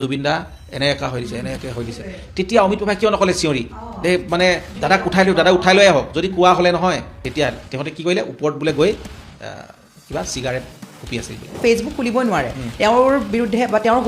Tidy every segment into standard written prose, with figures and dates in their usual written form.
জুবিনদা এনেকৈ হৈ দিছে তেতিয়া অমিত প্ৰভাই কিয় নক'লে চিঞৰি দে মানে দাদাক উঠাই লৈ আহক যদি কোৱা হ'লে নহয় তেতিয়া তেহঁতে কি কৰিলে ওপৰত বোলে গৈ কিবা চিগাৰেট কপি আছিল ফেচবুক খুলিবই নোৱাৰে তেওঁৰ বিৰুদ্ধে বা তেওঁৰ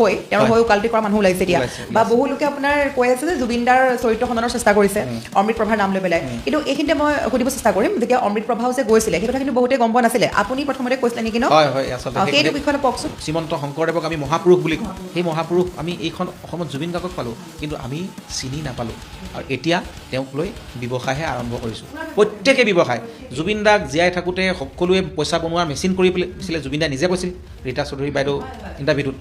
হৈ ওকালতি কৰা মানুহ ওলাইছে এতিয়া বা বহু লোকে আপোনাৰ কৈ আছে যে জুবিনদাৰ চৰিত্ৰ খণ্ডনৰ চেষ্টা কৰিছে অমৃত প্ৰভাৰ নাম লৈ পেলাই কিন্তু এইখিনিতে মই সুধিব চেষ্টা কৰিম যেতিয়া অমৃত প্ৰভাও যে গৈছিলে সেই কথা কিন্তু বহুতে গম পোৱা নাছিলে আপুনি প্ৰথমতে কৈছিলে নেকি ন হয় আচলতে সেইটো বিষয়ে কওকচোন শ্ৰীমন্ত শংকৰদেৱক আমি মহাপুৰুষ বুলি কওঁ সেই মহাপুৰুষ আমি এইখন অসমত জুবিন গাৰ্গক পালোঁ কিন্তু আমি চিনি নাপালোঁ আৰু এতিয়া তেওঁক লৈ ব্যৱসায়হে আৰম্ভ কৰিছোঁ প্ৰত্যেকে ব্যৱসায় জুবিন দাক জীয়াই থাকোঁতে সকলোৱে পইচা বনোৱাৰ মেচিন কৰি পেলাইছিলে জুবিন দাই নিজে কৈছিল ৰীতা চৌধুৰী বাইদেউ ইণ্টাৰভিউটোত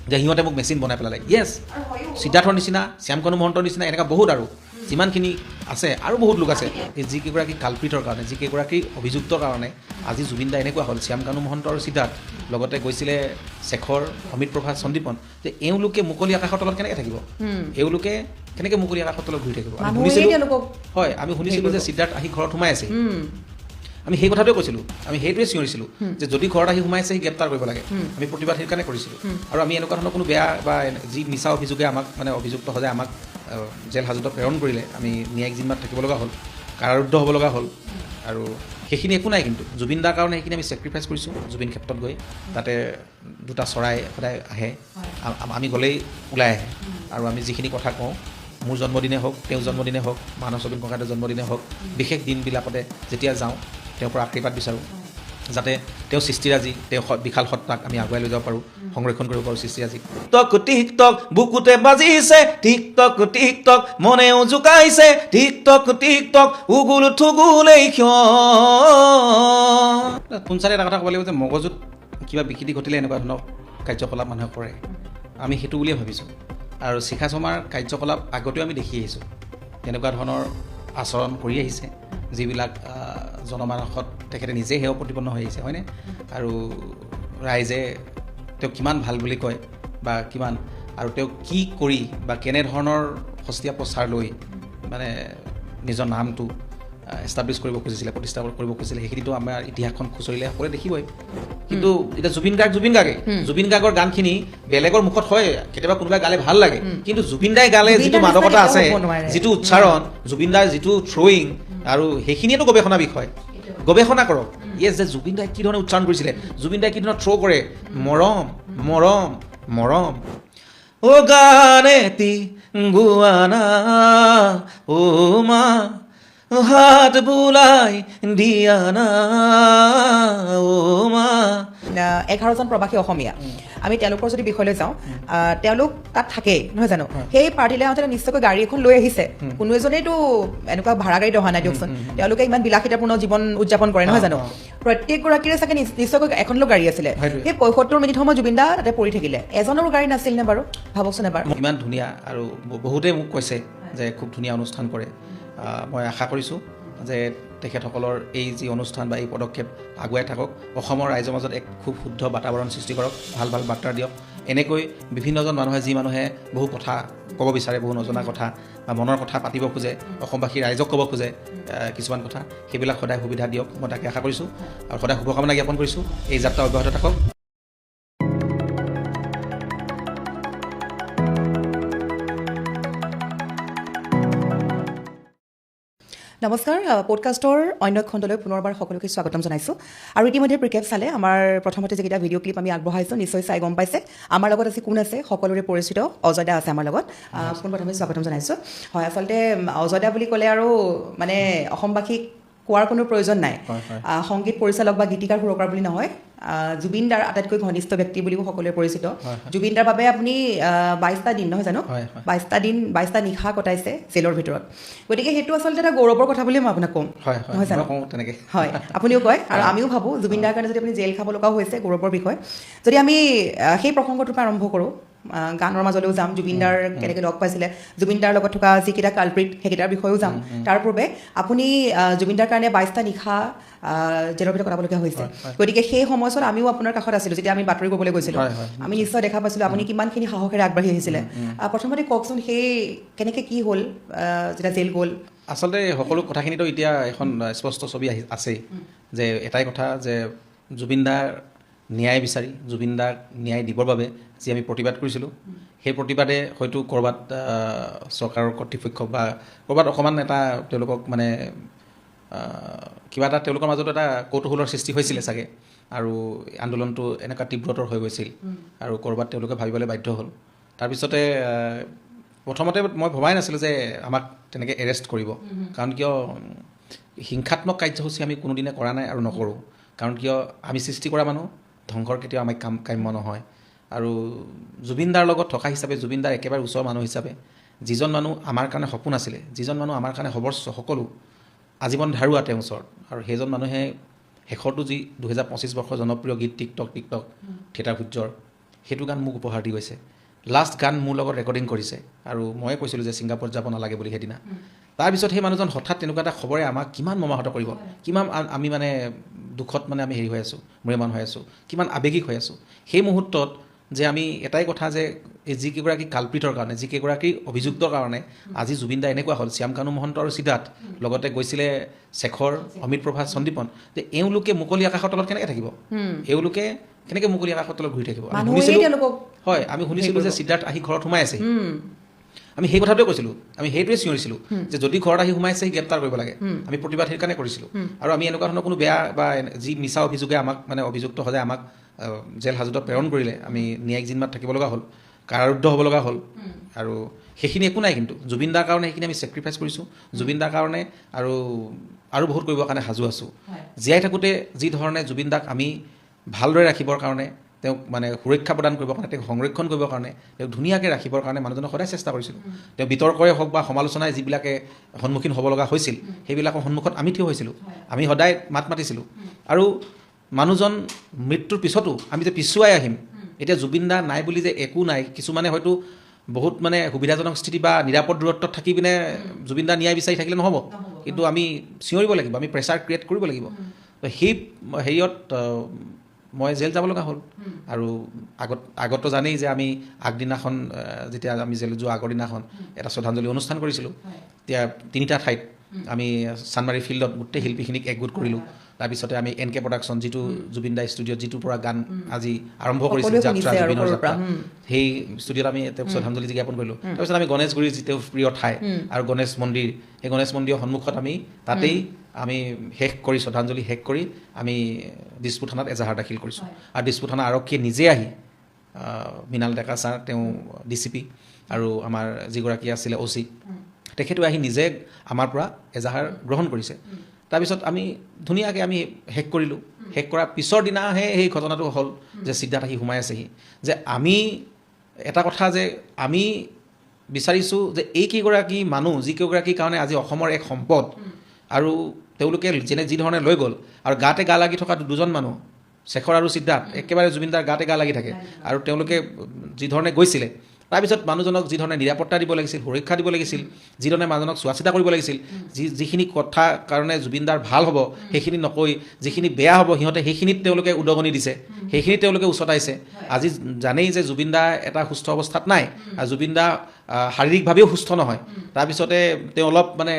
যে সিহঁতে মোক মেচিন বনাই পেলালে য়েছ সিদ্ধাৰ্থৰ নিচিনা শ্যামকানু মহন্তৰ নিচিনা এনেকুৱা বহুত আৰু যিমানখিনি আছে আৰু বহুত লোক আছে যিকেইগৰাকী কালপিতৰ কাৰণে যিকেইগৰাকী অভিযুক্তৰ কাৰণে আজি জুবিন দা এনেকুৱা হ'ল শ্যামকানু মহন্ত আৰু সিদ্ধাৰ্থ লগতে গৈছিলে শেখৰ অমিত প্ৰভা সন্দীপন যে এওঁলোকে মুকলি আকাশৰ তলত কেনেকৈ থাকিব এওঁলোকে কেনেকৈ মুকলি আকাশৰ তলত ঘূৰি থাকিব হয় আমি শুনিছিলোঁ যে সিদ্ধাৰ্থ আহি ঘৰত সোমাই আছে আমি সেই কথাটোৱে কৈছিলোঁ আমি সেইটোৱে চিঞৰিছিলোঁ যে যদি ঘৰত আহি সোমাইছে সি গ্ৰেপ্তাৰ কৰিব লাগে আমি প্ৰতিবাদ সেইকাৰণে কৰিছিলোঁ আৰু আমি এনেকুৱা ধৰণৰ কোনো বেয়া বা যি মিছা অভিযোগে আমাক মানে অভিযুক্ত সজাই আমাক জেল হাজতত প্ৰেৰণ কৰিলে আমি ন্যায়িক জিম্মাত থাকিব লগা হ'ল কাৰাৰুদ্ধ হ'ব লগা হ'ল আৰু সেইখিনি একো নাই কিন্তু জুবিন দাৰ কাৰণে সেইখিনি আমি ছেক্ৰিফাইচ কৰিছোঁ জুবিন ক্ষেত্ৰত গৈ তাতে দুটা চৰাই সদায় আহে আমি গ'লেই ওলাই আহে আৰু আমি যিখিনি কথা কওঁ মোৰ জন্মদিনে হওক তেওঁৰ জন্মদিনে হওক মানৱ জুবিন ককাইদেউৰ জন্মদিনে হওক বিশেষ দিনবিলাকতে যেতিয়া যাওঁ তেওঁৰ পৰা আশীৰ্বাদ বিচাৰোঁ যাতে তেওঁ সৃষ্টিৰাজি তেওঁ বিশাল সত্তাক আমি আগুৱাই লৈ যাব পাৰোঁ সংৰক্ষণ কৰিব পাৰোঁ সৃষ্টিৰাজিক টিকটক বুকুতে বাজিছে টিকটক মনেও জোকাইছে টিকটক উগুল থুগুলেই পোনচালে এটা কথা ক'ব লাগিব যে মগজুত কিবা বিকৃতি ঘটিলে এনেকুৱা ধৰণৰ কাৰ্যকলাপ মানুহে কৰে আমি সেইটো বুলিয়ে ভাবিছোঁ আৰু শিখা শৰ্মাৰ কাৰ্যকলাপ আগতেও আমি দেখি আহিছোঁ তেনেকুৱা ধৰণৰ আচৰণ কৰি আহিছে যিবিলাক জনমানসত তেখেতে নিজে সেৱা প্ৰতিপন্ন হৈ আহিছে হয়নে আৰু ৰাইজে তেওঁক কিমান ভাল বুলি কয় বা কিমান আৰু তেওঁক কি কৰি বা কেনেধৰণৰ সস্তীয়া প্ৰচাৰ লৈ মানে নিজৰ নামটো এষ্টাব্লিছ কৰিব খুজিছিলে প্ৰতিষ্ঠা কৰিব খুজিছিলে সেইখিনিতো আমাৰ ইতিহাসখন খুচৰিলে সকলোৱে দেখিবই কিন্তু এতিয়া জুবিন গাৰ্গৰ গানখিনি বেলেগৰ মুখত হয় কেতিয়াবা কোনোবাই গালে ভাল লাগে কিন্তু জুবিন দাই গালে যিটো মাদকতা আছে যিটো উচ্চাৰণ জুবিন দাৰ যিটো থ্ৰয়িং আৰু সেইখিনিয়েতো গৱেষণা বিষয় গৱেষণা কৰক ইয়েছ যে জুবিন দাই কি ধৰণে উচ্চাৰণ কৰিছিলে জুবিন দাই কি ধৰণে থ্ৰ' কৰে মৰম অ' গানেতি গুৱানা অ' মা হাত বুলাই দিয়া না অ' মা 11জন প্ৰৱাসী অসমীয়া আমি তেওঁলোকৰ যদি বিষয়লৈ যাওঁ তেওঁলোক তাত থাকেই নহয় জানো সেই পাৰ্টিলৈ আহোঁতে নিশ্চয়কৈ গাড়ী এখন লৈ আহিছে কোনো এজনেইতো এনেকুৱা ভাড়া গাড়ীত অহা নাই দিয়কচোন তেওঁলোকে ইমান বিলাসিতাপূৰ্ণ জীৱন উদযাপন কৰে নহয় জানো প্ৰত্যেকগৰাকীৰে চাগে নিশ্চয়কৈ এখনলৈ গাড়ী আছিলে সেই 75 মিনিট সময় জুবিন দা তাতে পৰি থাকিলে এজনৰো গাড়ী নাছিল নে বাৰু ভাবকচোন এবাৰ ইমান ধুনীয়া আৰু বহুতেই মোক কৈছে যে খুব ধুনীয়া অনুষ্ঠান কৰে মই আশা কৰিছোঁ যে তেখেতসকলৰ এই যি অনুষ্ঠান বা এই পদক্ষেপ আগুৱাই থাকক অসমৰ ৰাইজৰ মাজত এক খুব শুদ্ধ বাতাবৰণ সৃষ্টি কৰক ভাল বাৰ্তা দিয়ক এনেকৈ বিভিন্নজন মানুহে যি মানুহে বহু কথা ক'ব বিচাৰে বহু নজনা কথা বা মনৰ কথা পাতিব খোজে অসমবাসী ৰাইজক ক'ব খোজে কিছুমান কথা সেইবিলাক সদায় সুবিধা দিয়ক মই তাকে আশা কৰিছোঁ আৰু সদায় শুভকামনা জ্ঞাপন কৰিছোঁ এই যাত্ৰা অব্যাহত থাকক নমস্কাৰ পডকাষ্টৰ অন্য খণ্ডলৈ পুনৰবাৰ সকলোকে স্বাগতম জনাইছোঁ আৰু ইতিমধ্যে প্ৰিকেপ চালে আমাৰ প্ৰথমতে যিকেইটা ভিডিঅ' ক্লিপ আমি আগবঢ়াইছোঁ নিশ্চয় চাই গম পাইছে আমাৰ লগত আজি কোন আছে সকলোৰে পৰিচিত অজয় দা আছে আমাৰ লগত পোনপ্ৰথমে স্বাগতম জনাইছোঁ হয় আচলতে অজয় দা বুলি ক'লে আৰু মানে অসমবাসীক কোৱাৰ কোনো প্ৰয়োজন নাই সংগীত পৰিচালক বা গীতিকাৰ সুৰকাৰ বুলি নহয় জুবিন দাৰ আটাইতকৈ ঘনিষ্ঠ ব্যক্তি বুলিও সকলোৱে পৰিচিত জুবিন দাৰ বাবে আপুনি 22টা দিন নহয় জানো 22টা নিশা কটাইছে জেলৰ ভিতৰত গতিকে সেইটো আচলতে এটা গৌৰৱৰ কথা বুলি মই আপোনাক ক'ম নহয় জানো হয় আপুনিও কয় আৰু আমিও ভাবোঁ জুবিন দাৰ কাৰণে যদি আপুনি জেল খাব লগাও হৈছে গৌৰৱৰ বিষয় যদি আমি সেই প্ৰসংগটোৰ পৰা আৰম্ভ কৰোঁ গানৰ মাজলৈও যাম জুবিন দাৰ কেনেকৈ লগ পাইছিলে জুবিন দাৰ লগত থকা যিকেইটা কালপ্ৰিট সেইকেইটাৰ বিষয়েও যাম তাৰ পূৰ্বে আপুনি জুবিন দাৰ কাৰণে 22টা নিশা জেলৰ ভিতৰত কটাবলগীয়া হৈছে গতিকে সেই সময়ছোৱাত আমিও আপোনাৰ কাষত আছিলোঁ যেতিয়া আমি বাতৰি কৰিবলৈ গৈছিলোঁ আমি নিশ্চয় দেখা পাইছিলোঁ আপুনি কিমানখিনি সাহসেৰে আগবাঢ়ি আহিছিলে প্ৰথমতে কওকচোন সেই কেনেকৈ কি হ'ল যেতিয়া জেল গ'ল আচলতে সকলো কথাখিনিতো এতিয়া এখন স্পষ্ট ছবি আছেই যে এটাই কথা যে জুবিন দাৰ ন্যায় বিচাৰি জুবিন দাক ন্যায় দিবৰ বাবে যি আমি প্ৰতিবাদ কৰিছিলোঁ সেই প্ৰতিবাদে হয়তো ক'ৰবাত চৰকাৰৰ কৰ্তৃপক্ষ বা ক'ৰবাত অকণমান এটা তেওঁলোকক মানে কিবা এটা তেওঁলোকৰ মাজত এটা কৌতূহলৰ সৃষ্টি হৈছিলে চাগে আৰু আন্দোলনটো এনেকুৱা তীব্ৰতৰ হৈ গৈছিল আৰু ক'ৰবাত তেওঁলোকে ভাবিবলৈ বাধ্য হ'ল তাৰপিছতে প্ৰথমতে মই ভবাই নাছিলোঁ যে আমাক তেনেকৈ এৰেষ্ট কৰিব কাৰণ কিয় হিংসাত্মক কাৰ্যসূচী আমি কোনোদিনে কৰা নাই আৰু নকৰোঁ কাৰণ কিয় আমি সৃষ্টি কৰা মানুহ ধ্বংসৰ কেতিয়াও আমাক কাম্য নহয় আৰু জুবিন দাৰ লগত থকা হিচাপে জুবিন দাৰ একেবাৰে ওচৰৰ মানুহ হিচাপে যিজন মানুহ আমাৰ কাৰণে সপোন আছিলে যিজন মানুহ আমাৰ কাৰণে সৰ্বস্ব সকলো আজীৱন ধাৰুৱা তেওঁৰ ওচৰত আৰু সেইজন মানুহে শেষৰটো যি 2025 বৰ্ষৰ জনপ্ৰিয় গীত টিকটক থিয়েটাৰ সূৰ্যৰ সেইটো গান মোক উপহাৰ দি গৈছে লাষ্ট গান মোৰ লগত ৰেকৰ্ডিং কৰিছে আৰু ময়ে কৈছিলোঁ যে ছিংগাপুৰত যাব নালাগে বুলি সেইদিনা তাৰপিছত সেই মানুহজন হঠাৎ তেনেকুৱা এটা খবৰে আমাক কিমান মৰ্মাহত কৰিব কিমান আমি মানে দুখত মানে আমি হেৰি হৈ আছোঁ ম্ৰিয়মান হৈ আছোঁ কিমান আৱেগিক হৈ আছোঁ সেই মুহূৰ্তত যে আমি এটাই কথা যে এই যিকেইগৰাকী কালপিতৰ কাৰণে যিকেইগৰাকী অভিযুক্তৰ কাৰণে আজি জুবিন দা এনেকুৱা হ'ল শ্যাম কানু মহন্ত আৰু সিদ্ধাৰ্থ লগতে গৈছিলে শেখৰ অমিত প্ৰভা সন্দীপন যে এওঁলোকে মুকলি আকাশৰ তলত কেনেকৈ থাকিব এওঁলোকে কেনেকৈ মুকলি আকাশৰ তলত ঘূৰি থাকিব হয় আমি শুনিছিলোঁ যে সিদ্ধাৰ্থ আহি ঘৰত সোমাই আছে আমি সেই কথাটোৱে কৈছিলোঁ আমি সেইটোৱে চিঞৰিছিলোঁ যে যদি ঘৰত আহি সোমাইছে সি গ্ৰেপ্তাৰ কৰিব লাগে আমি প্ৰতিবাদ সেইকাৰণে কৰিছিলোঁ আৰু আমি এনেকুৱা ধৰণৰ কোনো বেয়া বা যি মিছা অভিযোগে আমাক মানে অভিযুক্ত সদায় আমাক জেল হাজতত প্ৰেৰণ কৰিলে আমি ন্যায়িক জিম্মাত থাকিব লগা হ'ল কাৰাৰুদ্ধ হ'ব লগা হ'ল আৰু সেইখিনি একো নাই কিন্তু জুবিন দাৰ কাৰণে সেইখিনি আমি ছেক্ৰিফাইচ কৰিছোঁ জুবিন দাৰ কাৰণে আৰু বহুত কৰিবৰ কাৰণে সাজু আছোঁ জীয়াই থাকোঁতে যি ধৰণে জুবিন দাক আমি ভালদৰে ৰাখিবৰ কাৰণে তেওঁক মানে সুৰক্ষা প্ৰদান কৰিবৰ কাৰণে তেওঁক সংৰক্ষণ কৰিবৰ কাৰণে তেওঁক ধুনীয়াকৈ ৰাখিবৰ কাৰণে মানুহজনক সদায় চেষ্টা কৰিছিলোঁ তেওঁ বিতৰ্কৰে হওক বা সমালোচনাই যিবিলাকে সন্মুখীন হ'ব লগা হৈছিল সেইবিলাকৰ সন্মুখত আমি থিয় হৈছিলোঁ আমি সদায় মাত মাতিছিলোঁ আৰু মানুহজন মৃত্যুৰ পিছতো আমি যে পিছুৱাই আহিম এতিয়া জুবিন দা নাই বুলি যে একো নাই কিছুমানে হয়তো বহুত মানে সুবিধাজনক স্থিতি বা নিৰাপদ দূৰত্বত থাকি পিনে জুবিন দা ন্যায় বিচাৰি থাকিলে নহ'ব কিন্তু আমি চিঞৰিব লাগিব আমি প্ৰেছাৰ ক্ৰিয়েট কৰিব লাগিব সেই হেৰিয়ত মই জেল যাব লগা হ'ল আৰু আগতো জানেই যে আমি আগদিনাখন যেতিয়া আমি জেল যোৱা আগৰ দিনাখন এটা শ্ৰদ্ধাঞ্জলি অনুষ্ঠান কৰিছিলোঁ এতিয়া 3টা ঠাইত আমি চানমাৰী ফিল্ডত গোটেই শিল্পীখিনিক একগোট কৰিলোঁ তাৰপিছতে আমি এন কে প্ৰডাকশ্যন যিটো জুবিন দা ষ্টুডিঅ'ত যিটোৰ পৰা গান আজি আৰম্ভ কৰিছিল যাত্ৰা জুবিনৰ যাত্ৰা সেই ষ্টুডিঅ'ত আমি তেওঁক শ্ৰদ্ধাঞ্জলি জ্ঞাপন কৰিলোঁ তাৰপিছত আমি গণেশগুৰি যিটো প্ৰিয় ঠাই আৰু গণেশ মন্দিৰ সেই গণেশ মন্দিৰৰ সন্মুখত আমি তাতেই আমি শেষ কৰি শ্ৰদ্ধাঞ্জলি শেষ কৰি আমি দিছপুৰ থানাত এজাহাৰ দাখিল কৰিছোঁ আৰু দিছপুৰ থানা আৰক্ষীয়ে নিজে আহি মৃণাল ডেকা ছাৰ তেওঁ DCP আৰু আমাৰ যিগৰাকী আছিলে OC তেখেতো আহি নিজে আমাৰ পৰা এজাহাৰ গ্ৰহণ কৰিছে তাৰপিছত আমি ধুনীয়াকৈ আমি শেষ কৰিলোঁ শেষ কৰাৰ পিছৰ দিনাহে সেই ঘটনাটো হ'ল যে সিদ্ধাৰ্থ আহি সোমাই আছেহি যে আমি এটা কথা যে আমি বিচাৰিছোঁ যে এইকেইগৰাকী মানুহ যিকেইগৰাকীৰ কাৰণে আজি অসমৰ এক সম্পদ আৰু তেওঁলোকে যি ধৰণে লৈ গ'ল আৰু গাতে গা লাগি থকা দুজন মানুহ শেখৰ আৰু সিদ্ধাৰ্থ একেবাৰে জুবিন দাৰ গাতে গা লাগি থাকে আৰু তেওঁলোকে যি ধৰণে গৈছিলে তাৰপিছত মানুহজনক যি ধৰণে নিৰাপত্তা দিব লাগিছিল সুৰক্ষা দিব লাগিছিল যিধৰণে মানুহজনক চোৱা চিতা কৰিব লাগিছিল যিখিনি কথা কাৰণে জুবিন দাৰ ভাল হ'ব সেইখিনি নকৈ যিখিনি বেয়া হ'ব সিহঁতে সেইখিনিত তেওঁলোকে উদগনি দিছে সেইখিনি তেওঁলোকে উচতাইছে আজি জানেই যে জুবিন দা এটা সুস্থ অৱস্থাত নাই আৰু জুবিন দা শাৰীৰিকভাৱেও সুস্থ নহয় তাৰপিছতে তেওঁ অলপ মানে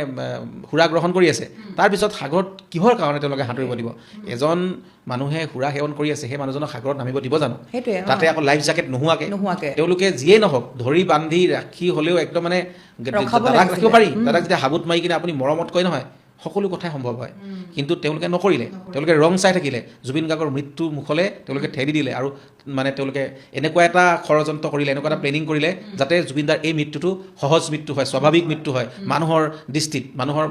সুৰা গ্ৰহণ কৰি আছে তাৰপিছত সাগৰত কিহৰ কাৰণে তেওঁলোকে সাঁতুৰিব দিব এজন মানুহে সুৰা সেৱন কৰি আছে সেই মানুহজনক সাগৰত নামিব দিব জানো তাতে আকৌ লাইফ জেকেট নোহোৱাকৈ তেওঁলোকে যিয়েই নহওক ধৰি বান্ধি ৰাখি হ'লেও একদম মানে দাদাক ৰাখিব পাৰি দাদাক যেতিয়া হাবুত মাৰি কিনে আপুনি মৰমত কয় নহয় সকলো কথাই সম্ভৱ হয় কিন্তু তেওঁলোকে নকৰিলে তেওঁলোকে ৰং চাই থাকিলে জুবিন গাৰ্গৰ মৃত্যুৰ মুখলৈ তেওঁলোকে ঠেলি দিলে আৰু মানে তেওঁলোকে এনেকুৱা এটা ষড়যন্ত্ৰ কৰিলে এনেকুৱা এটা প্লেনিং কৰিলে যাতে জুবিন দাৰ এই মৃত্যুটো সহজ মৃত্যু হয় স্বাভাৱিক মৃত্যু হয় মানুহৰ দৃষ্টিত মানুহৰ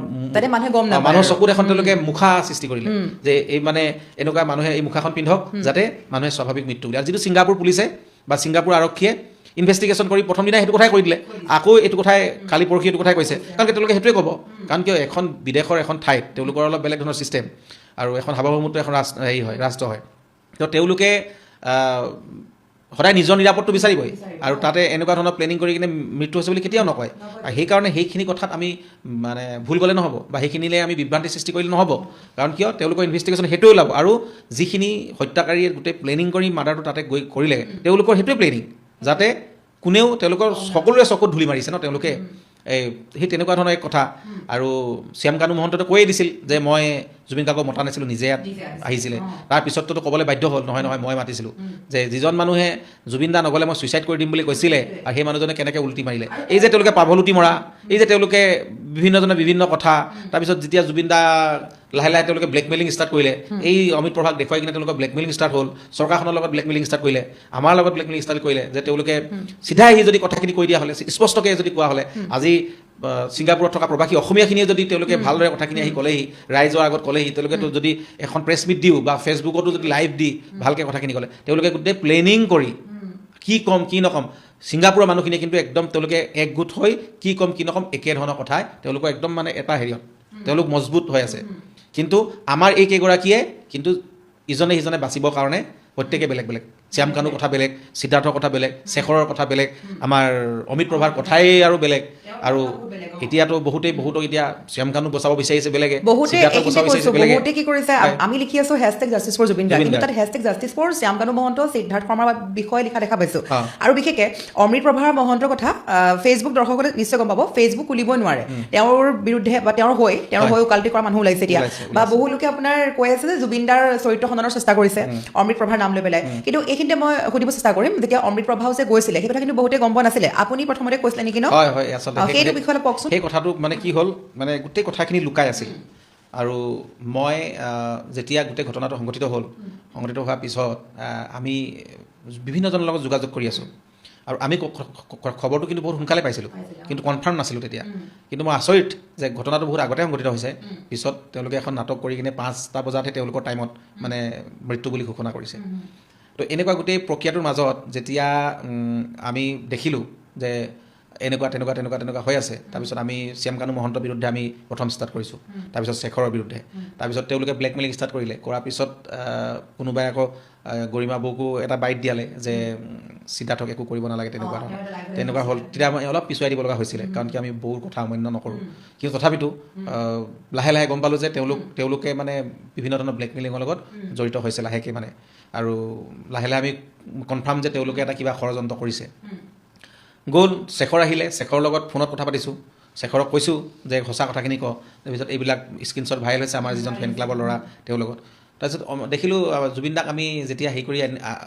চকুত এখন তেওঁলোকে মুখা সৃষ্টি কৰিলে যে এই মানে এনেকুৱা মানুহে এই মুখাখন পিন্ধক যাতে মানুহে স্বাভাৱিক মৃত্যু বুলি আৰু যিটো ছিংগাপুৰ পুলিচে বা ছিংগাপুৰ আৰক্ষীয়ে ইনভেষ্টিগেশ্যন কৰি প্ৰথম দিনা সেইটো কথাই কৈ দিলে আকৌ এইটো কথাই কালি পৰহি এইটো কথাই কৈছে কাৰণ তেওঁলোকে সেইটোৱে ক'ব কাৰণ কিয় এখন বিদেশৰ এখন ঠাইত তেওঁলোকৰ অলপ বেলেগ ধৰণৰ ছিষ্টেম আৰু এখন সাৰ্বভৌমত্ব এখন হেৰি হয় ৰাষ্ট্ৰ হয় তো তেওঁলোকে সদায় নিজৰ নিৰাপদটো বিচাৰিবই আৰু তাতে এনেকুৱা ধৰণৰ প্লেনিং কৰি কিনে মৃত্যু হৈছে বুলি কেতিয়াও নকয় আৰু সেইকাৰণে সেইখিনি কথাত আমি মানে ভুল গ'লে নহ'ব বা সেইখিনিলে আমি বিভ্ৰান্তি সৃষ্টি কৰিলে নহ'ব কাৰণ কিয় তেওঁলোকৰ ইনভেষ্টিগেশ্যন সেইটোৱে ওলাব আৰু যিখিনি হত্যাকাৰীয়ে গোটেই প্লেনিং কৰি মাৰ্ডাৰটো তাতে গৈ কৰিলে তেওঁলোকৰ সেইটোৱে প্লেনিং যাতে কোনেও তেওঁলোকৰ সকলোৰে চকুত ধূলি মাৰিছে ন তেওঁলোকে সেই তেনেকুৱা ধৰণৰ এক কথা আৰু শ্যাম কানু মহন্তই কৈয়ে দিছিল যে মই জুবিন গাৰ্গক মতা নাছিলোঁ, নিজে ইয়াত আহিছিলে। তাৰপিছততো ক'বলৈ বাধ্য হ'ল নহয় মই মাতিছিলোঁ, যে যিজন মানুহে জুবিন দা নগ'লে মই ছুইচাইড কৰি দিম বুলি কৈছিলে আৰু সেই মানুহজনে কেনেকৈ উলটি মাৰিলে। এই যে তেওঁলোকে পাভলুটি মৰা, এই যে তেওঁলোকে বিভিন্নজনে বিভিন্ন কথা, তাৰপিছত যেতিয়া জুবিন দা লাহে লাহে তেওঁলোকে ব্লেকমেইলিং ষ্টাৰ্ট কৰিলে, এই অমিত প্ৰভাক দেখুৱাই কিনে তেওঁলোকৰ ব্লেকমেইলিং ষ্টাৰ্ট হ'ল, চৰকাৰখনৰ লগত ব্লেকমেইলিং ষ্টাৰ্ট কৰিলে, আমাৰ লগত ব্লেকমেইলিং ষ্টাৰ্ট কৰিলে, যে তেওঁলোকে চিধাই আহি যদি কথাখিনি কৈ দিয়া হ'লে, স্পষ্টকৈ যদি কোৱা হ'লে, আজি ছিংগাপুৰত থকা প্ৰবাসী অসমীয়াখিনিয়ে যদি তেওঁলোকে ভালদৰে কথাখিনি আহি ক'লেহি, ৰাইজৰ আগত ক'লেহি, তেওঁলোকেতো যদি এখন প্ৰেছ মিট দিওঁ বা ফেচবুকতো যদি লাইভ দি ভালকৈ কথাখিনি ক'লে, তেওঁলোকে গোটেই প্লেনিং কৰি কি ক'ম কি নক'ম, ছিংগাপুৰৰ মানুহখিনিয়ে কিন্তু একদম তেওঁলোকে একগোট হৈ কি ক'ম কি নক'ম একে ধৰণৰ কথাই তেওঁলোকৰ একদম মানে এটা হেৰিয়ত তেওঁলোক মজবুত হৈ আছে। কিন্তু আমাৰ এই কেইগৰাকীয়ে কিন্তু ইজনে সিজনে বাচিবৰ কাৰণে প্ৰত্যেকে বেলেগ বেলেগ। শ্যাম কানুৰ কথা বেলেগ, সিদ্ধাৰ্থৰ কথা বেলেগ, শেখৰৰ কথা বেলেগ, আমাৰ অমিত প্ৰভাৰ কথাই আৰু বেলেগ। আৰু এতিয়াতো বহুতক এতিয়া শ্যাম কানু বচাব বিচাৰিছে বেলেগে, সিদ্ধাৰ্থক বচাব বিচাৰিছে বেলেগে। বহুতে কি কৰিছে, আমি লিখি আছো #জাষ্টিছ ফৰ জুবিন গাৰ্গ, কিন্তু তাত #জাষ্টিছ ফৰ শ্যাম কানু মহন্ত, সিদ্ধাৰ্থ শৰ্মাৰ বিষয়ে লিখা দেখা পাইছো। আৰু বিশেষকৈ অমৃত প্ৰভাৰ মহন্তৰ কথা ফেচবুক দৰ্শকসকলে নিশ্চয় গম পাব, ফেচবুক খুলিবই নোৱাৰে। তেওঁৰ বিৰুদ্ধে বা তেওঁৰ হৈ ওকালতি কৰা মানুহ ওলাইছে এতিয়া, বা বহু লোকে আপোনাৰ কৈ আছে যে জুবিন দাৰ চৰিত্ৰ খণ্ডনৰ চেষ্টা কৰিছে অমৃত প্ৰভাৰ নাম লৈ পেলাই। কিন্তু এইখিনিতে মই সুধিব চেষ্টা কৰিম, যেতিয়া অমৃত প্ৰভাও যে গৈছিলে সেই কথা কিন্তু বহুতে গম পোৱা নাছিলে, আপুনি প্ৰথমতে কৈছিলে নেকি ন? হয়, আচলতে সেইটো বিষয়ে কওকচোন। সেই কথাটো মানে কি হ'ল, মানে গোটেই কথাখিনি লুকাই আছিল। আৰু মই যেতিয়া গোটেই ঘটনাটো সংঘটিত হোৱাৰ পিছত আমি বিভিন্নজনৰ লগত যোগাযোগ কৰি আছোঁ। আৰু আমি খবৰটো কিন্তু বহুত সোনকালে পাইছিলোঁ, কিন্তু কনফাৰ্ম নাছিলোঁ তেতিয়া। কিন্তু মই আচৰিত যে ঘটনাটো বহুত আগতে সংঘটিত হৈছে, পিছত তেওঁলোকে এখন নাটক কৰি কিনে 5টা বজাতহে তেওঁলোকৰ টাইমত মানে মৃত্যু বুলি ঘোষণা কৰিছে। তো এনেকুৱা গোটেই প্ৰক্ৰিয়াটোৰ মাজত যেতিয়া আমি দেখিলোঁ যে এনেকুৱা হৈ আছে, তাৰপিছত আমি শ্যাম কানু মহন্তৰ বিৰুদ্ধে আমি প্ৰথম ষ্টাৰ্ট কৰিছোঁ, তাৰপিছত শেখৰৰ বিৰুদ্ধে, তাৰপিছত তেওঁলোকে ব্লেকমেইলিং ষ্টাৰ্ট কৰিলে। কৰাৰ পিছত কোনোবাই আকৌ গৰিমা বৌকো এটা বাইট দিয়ালে যে সিদ্ধাৰ্থক একো কৰিব নালাগে, তেনেকুৱা হ'ল। তেতিয়া আমি অলপ পিছুৱাই দিব লগা হৈছিলে, কাৰণ কি আমি বৌৰ কথা অমান্য নকৰোঁ। কিন্তু তথাপিতো লাহে লাহে গম পালোঁ যে তেওঁলোকে মানে বিভিন্ন ধৰণৰ ব্লেকমেইলিঙৰ লগত জড়িত হৈছে লাহেকৈ মানে। আৰু লাহে লাহে আমি কনফাৰ্ম যে তেওঁলোকে এটা কিবা ষড়যন্ত্ৰ কৰিছে। গ'ল, শেখৰ আহিলে, শেখৰৰ লগত ফোনত কথা পাতিছোঁ, শেখৰক কৈছোঁ যে সঁচা কথাখিনি কওঁ। তাৰপিছত এইবিলাক স্ক্ৰীনশ্বট ভাইৰেল হৈছে আমাৰ যিজন ফেন ক্লাবৰ ল'ৰা তেওঁৰ লগত। তাৰপিছত দেখিলোঁ জুবিন দাক আমি যেতিয়া হেৰি কৰি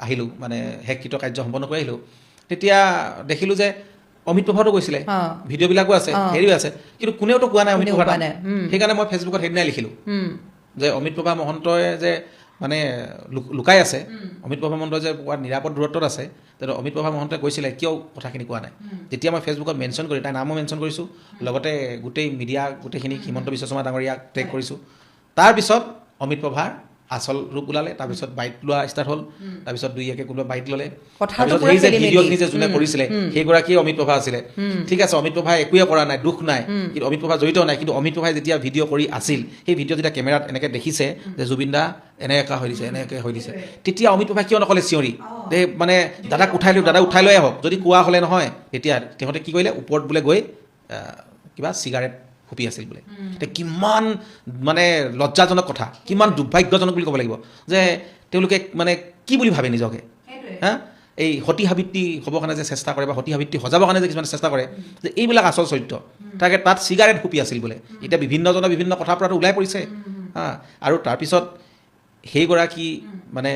আহিলোঁ, মানে শেষকৃত কাৰ্য সম্পন্ন কৰি আহিলোঁ, তেতিয়া দেখিলোঁ যে অমিত প্ৰভাতো গৈছিলে, ভিডিঅ'বিলাকো আছে, হেৰিও আছে, কিন্তু কোনেওতো কোৱা নাই অমিত প্ৰভা। সেইকাৰণে মই ফেচবুকত সেইদিনাই লিখিলোঁ যে অমিত প্ৰভা মহন্তই যে মানে লুকাই আছে, অমিত প্ৰভা মহন্তই যে কোৱা নিৰাপদ দূৰত্বত আছে, তেতিয়া অমিত প্ৰভা মহন্তই কৈছিলে কিয় কথাখিনি কোৱা নাই। তেতিয়া মই ফেচবুকত মেনশ্যন কৰি, তাই নামো মেনশ্যন কৰিছোঁ, লগতে গোটেই মিডিয়া গোটেইখিনি হিমন্ত বিশ্ব শৰ্মা ডাঙৰীয়াক টেগ কৰিছোঁ। তাৰপিছত অমিত প্ৰভাৰ আচল ৰূপ ওলালে, তাৰপিছত বাইট লোৱা ষ্টাৰ্ট হ'ল, তাৰপিছত দুই একে কোনোবা বাইট ল'লে, তাৰপিছত সেই যে ভিডিঅ'খিনি যে যোনে কৰিছিলে সেইগৰাকীয়ে অমিত প্ৰভা আছিলে। ঠিক আছে, অমিত প্ৰভাই একোৱে কৰা নাই, দুখ নাই, কিন্তু অমিত প্ৰভা জড়িত নাই। কিন্তু অমিত প্ৰভাই যেতিয়া ভিডিঅ' কৰি আছিল, সেই ভিডিঅ' যেতিয়া কেমেৰাত এনেকৈ দেখিছে যে জুবিন দা এনেকৈ হৈ দিছে, তেতিয়া অমিত প্ৰভাই কিয় নক'লে চিঞৰি যে মানে দাদাক উঠাই লৈ আহক। যদি কোৱা হ'লে নহয়, তেতিয়া সিহঁতে কি কৰিলে, ওপৰত বোলে গৈ কিবা চিগাৰেট ফুপি আছিল বোলে। এতিয়া কিমান মানে লজ্জাজনক কথা, কিমান দুৰ্ভাগ্যজনক বুলি ক'ব লাগিব যে তেওঁলোকে মানে কি বুলি ভাবে নিজকে। এই সতী সাবিত্ৰী হ'বৰ কাৰণে যে চেষ্টা কৰে বা সতী সাবিত্ৰী সজাবৰ কাৰণে যে কিছুমান চেষ্টা কৰে, যে এইবিলাক আচল চৰিত্ৰ। তাত চিগাৰেট ফুপি আছিল বোলে। এতিয়া বিভিন্নজনে বিভিন্ন কথাৰ পৰাটো ওলাই পৰিছে। আৰু তাৰপিছত সেইগৰাকী মানে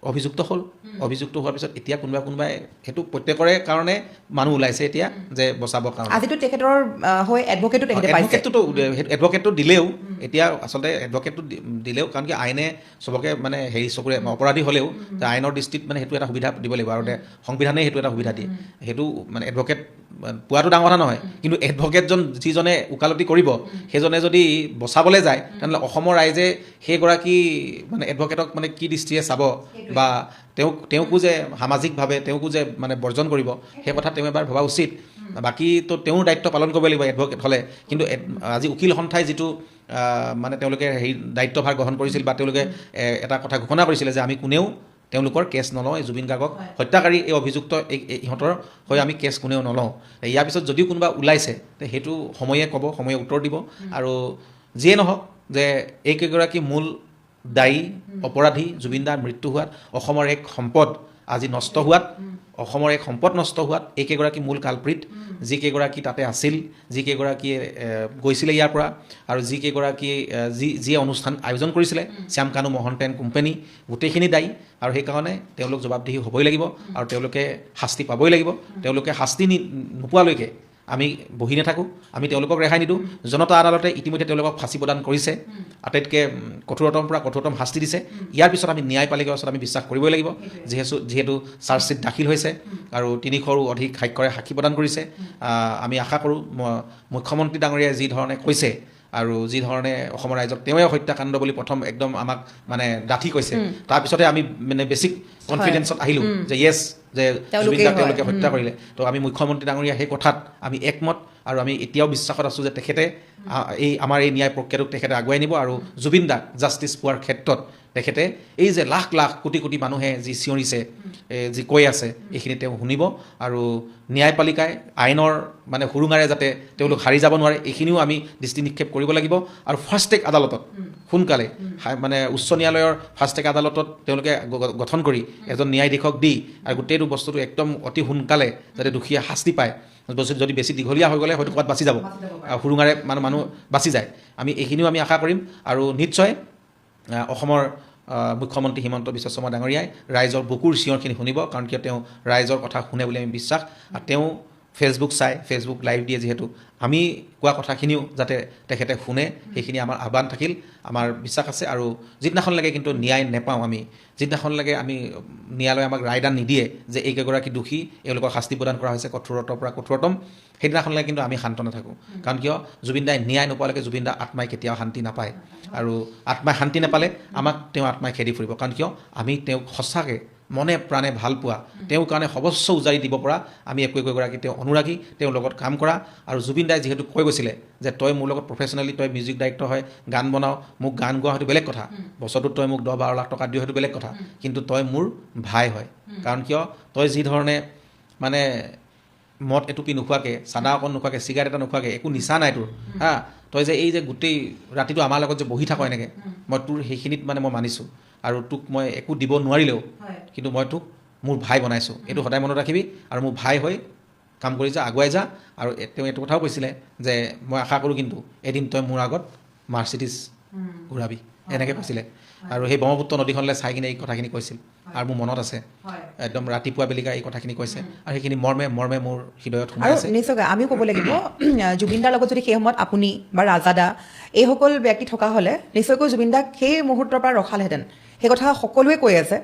অভিযুক্ত হ'ল। অভিযুক্ত হোৱাৰ পিছত এতিয়া কোনোবাই সেইটো প্ৰত্যেকৰে কাৰণে মানুহ ওলাইছে এতিয়া যে বচাবৰ কাৰণে। আজিতো তেখেতৰ হৈ এডভকেটটো দিলেও, এতিয়া আচলতে এডভকেটটো দিলেও, কাৰণ কি আইনে চবকে মানে হেৰি চকুৰে অপৰাধী হ'লেও আইনৰ দৃষ্টিত মানে সেইটো এটা সুবিধা দিব লাগিব, আৰু সংবিধানে সেইটো এটা সুবিধা দিয়ে। সেইটো মানে এডভকেট পোৱাটো ডাঙৰ কথা নহয়, কিন্তু এডভকেটজন যিজনে ওকালতি কৰিব সেইজনে যদি বচাবলৈ যায়, তেনেহ'লে অসমৰ ৰাইজে সেইগৰাকী মানে এডভকেটক মানে কি দৃষ্টিৰে চাব, বা তেওঁকো যে সামাজিকভাৱে তেওঁকো যে মানে বৰ্জন কৰিব, সেই কথা তেওঁ এবাৰ ভবা উচিত। বাকীতো তেওঁৰ দায়িত্ব পালন কৰিব লাগিব এডভকেট হ'লে। কিন্তু আজি উকিল সন্থাই যিটো মানে তেওঁলোকে সেই দায়িত্বভাৰ গ্ৰহণ কৰিছিল, বা তেওঁলোকে এটা কথা ঘোষণা কৰিছিলে যে আমি কোনেও তেওঁলোকৰ কেছ নলওঁ, এই জুবিন গাৰ্গক হত্যাকাৰী এই অভিযুক্ত ইহঁতৰ হৈ আমি কেছ কোনেও নলওঁ। ইয়াৰ পিছত যদিও কোনোবা ওলাইছে সেইটো সময়ে ক'ব, সময়ে উত্তৰ দিব। আৰু যিয়ে নহওক যে এইকেইগৰাকী মূল দায়ী অপৰাধী জুবিন দাৰ মৃত্যু হোৱাত অসমৰ এক সম্পদ আজি নষ্ট হোৱাত অসমৰ এক সম্পদ নষ্ট হোৱাত এইকেইগৰাকী মূল কালপ্ৰিট যিকেইগৰাকী তাতে আছিল যিকেইগৰাকীয়ে গৈছিলে ইয়াৰ পৰা আৰু যিকেইগৰাকী যিয়ে অনুষ্ঠান আয়োজন কৰিছিলে শ্যাম কানু মহন্ত এণ্ড কোম্পানী গোটেইখিনি দায়ী আৰু সেইকাৰণে তেওঁলোক জবাবদিহি হ'বই লাগিব আৰু তেওঁলোকে শাস্তি পাবই লাগিব তেওঁলোকে শাস্তি নোপোৱালৈকে আমি বহি নাথাকোঁ আমি তেওঁলোকক ৰেহাই নিদিওঁ জনতা আদালতে ইতিমধ্যে তেওঁলোকক ফাঁচী প্ৰদান কৰিছে আটাইতকৈ কঠোৰতম পৰা কঠোৰতম শাস্তি দিছে ইয়াৰ পিছত আমি ন্যায়পালিকাৰ ওচৰত আমি বিশ্বাস কৰিবই লাগিব যিহেতু চাৰ্জশ্বীট দাখিল হৈছে আৰু 300ৰো অধিক সাক্ষৰে সাক্ষী প্ৰদান কৰিছে আমি আশা কৰোঁ মুখ্যমন্ত্ৰী ডাঙৰীয়াই যি ধৰণে কৈছে আৰু যি ধৰণে অসমৰ ৰাইজক তেওঁৱে হত্যাকাণ্ড বুলি প্ৰথম একদম আমাক মানে ডাঠি কৈছে তাৰপিছতে আমি মানে বেছিক কনফিডেঞ্চত আহিলোঁ যে য়েছ যে জুবিন দাক তেওঁলোকে হত্যা কৰিলে তো আমি মুখ্যমন্ত্ৰী ডাঙৰীয়া সেই কথাত আমি একমত আৰু আমি এতিয়াও বিশ্বাসত আছোঁ যে তেখেতে আমাৰ এই ন্যায় প্ৰক্ৰিয়াটোক তেখেতে আগুৱাই নিব আৰু জুবিন দাক জাষ্টিছ পোৱাৰ ক্ষেত্ৰত তেখেতে এই যে লাখ লাখ কোটি কোটি মানুহে যি চিঞৰিছে যি কৈ আছে এইখিনি তেওঁ শুনিব আৰু ন্যায়পালিকাই আইনৰ মানে সুৰুঙাৰে যাতে তেওঁলোক হাৰি যাব নোৱাৰে এইখিনিও আমি দৃষ্টি নিক্ষেপ কৰিব লাগিব আৰু ফাষ্ট ট্ৰেক আদালতত সোনকালে মানে উচ্চ ন্যায়ালয়ৰ ফাষ্ট ট্ৰেক আদালতত তেওঁলোকে গঠন কৰি এজন ন্যায়াধীশক দি আৰু গোটেইটো বস্তুটো একদম অতি সোনকালে যাতে দোষীয়ে শাস্তি পায় যদি বেছি দীঘলীয়া হৈ গ'লে হয়তো ক'ৰবাত বাচি যাব সুৰুঙাৰে মানুহ বাচি যায় আমি এইখিনিও আমি আশা কৰিম আৰু নিশ্চয় অসমৰ মুখ্যমন্ত্ৰী হিমন্ত বিশ্ব শৰ্মা ডাঙৰীয়াই ৰাইজৰ বুকুৰ চিঞৰখিনি শুনিব কাৰণ কিয় তেওঁ ৰাইজৰ কথা শুনে বুলি আমি বিশ্বাস আৰু তেওঁ ফেচবুক চাই ফেচবুক লাইভ দিয়ে যিহেতু আমি কোৱা কথাখিনিও যাতে তেখেতে শুনে সেইখিনি আমাৰ আহ্বান থাকিল আমাৰ বিশ্বাস আছে আৰু যিদিনাখনলৈকে কিন্তু ন্যায় নেপাওঁ আমি যিদিনাখনলৈকে আমি ন্যায়ালয়ে আমাক ৰায়দান নিদিয়ে যে এইকেইগৰাকী দোষী এওঁলোকক শাস্তি প্ৰদান কৰা হৈছে কঠোৰতৰ পৰা কঠোৰতম সেইদিনাখনলৈকে কিন্তু আমি শান্ত নাথাকোঁ কাৰণ কিয় জুবিন দাই ন্যায় নোপোৱালৈকে জুবিন দাৰ আত্মাই কেতিয়াও শান্তি নাপায় আৰু আত্মাই শান্তি নাপালে আমাক তেওঁ আত্মাই খেদি ফুৰিব কাৰণ কিয় আমি তেওঁক সঁচাকৈ মনে প্ৰাণে ভাল পোৱা তেওঁৰ কাৰণে সৰ্বস্ব উজাৰি দিব পৰা আমি একোগৰাকী তেওঁ অনুৰাগী তেওঁৰ লগত কাম কৰা আৰু জুবিন দাই যিহেতু কৈ গৈছিলে যে তই মোৰ লগত প্ৰফেচনেলি তই মিউজিক ডাইৰেক্টৰ হয় গান বনাও মোক গান গোৱা হয়তো বেলেগ কথা বছৰটোত তই মোক 10-12 লাখ টকা দিয় হয়তো বেলেগ কথা কিন্তু তই মোৰ ভাই হয় কাৰণ কিয় তই যি ধৰণে মানে মদ এটুপি নোখোৱাকৈ চাদা অকণ নোখোৱাকৈ চিগাৰেট এটা নোখোৱাকৈ একো নিচা নাই তোৰ তই যে এই যে গোটেই ৰাতিটো আমাৰ লগত যে বহি থাক এনেকৈ মই তোৰ সেইখিনিত মানে মই মানিছোঁ আৰু তোক মই একো দিব নোৱাৰিলেও কিন্তু মই তোক মোৰ ভাই বনাইছোঁ এইটো সদায় মনত ৰাখিবি আৰু মোৰ ভাই হৈ কাম কৰি যা আগুৱাই যা আৰু তেওঁ এইটো কথাও কৈছিলে যে মই আশা কৰোঁ কিন্তু এদিন তই মোৰ আগত মাৰ্চিডিজ ঘূৰাবি এনেকৈ কৈছিলে আৰু সেই ব্ৰহ্মপুত্ৰ নদীখনলৈ চাই কিনে এই কথাখিনি কৈছিল আৰু মোৰ মনত আছে একদম ৰাতিপুৱা বেলিকা এই কথাখিনি কৈছে আৰু সেইখিনি মৰ্মে মৰ্মে মোৰ হৃদয়ত সোমাই আছে নিশ্চয়কৈ আমিও ক'ব লাগিব জুবিন দাৰ লগত যদি সেই সময়ত আপুনি বা ৰাজা দা এইসকল ব্যক্তি থকা হ'লে নিশ্চয়কৈ জুবিন দাক সেই মুহূৰ্তৰ পৰা ৰখালেহেঁতেন সেই কথা সকলোৱে কৈ আছে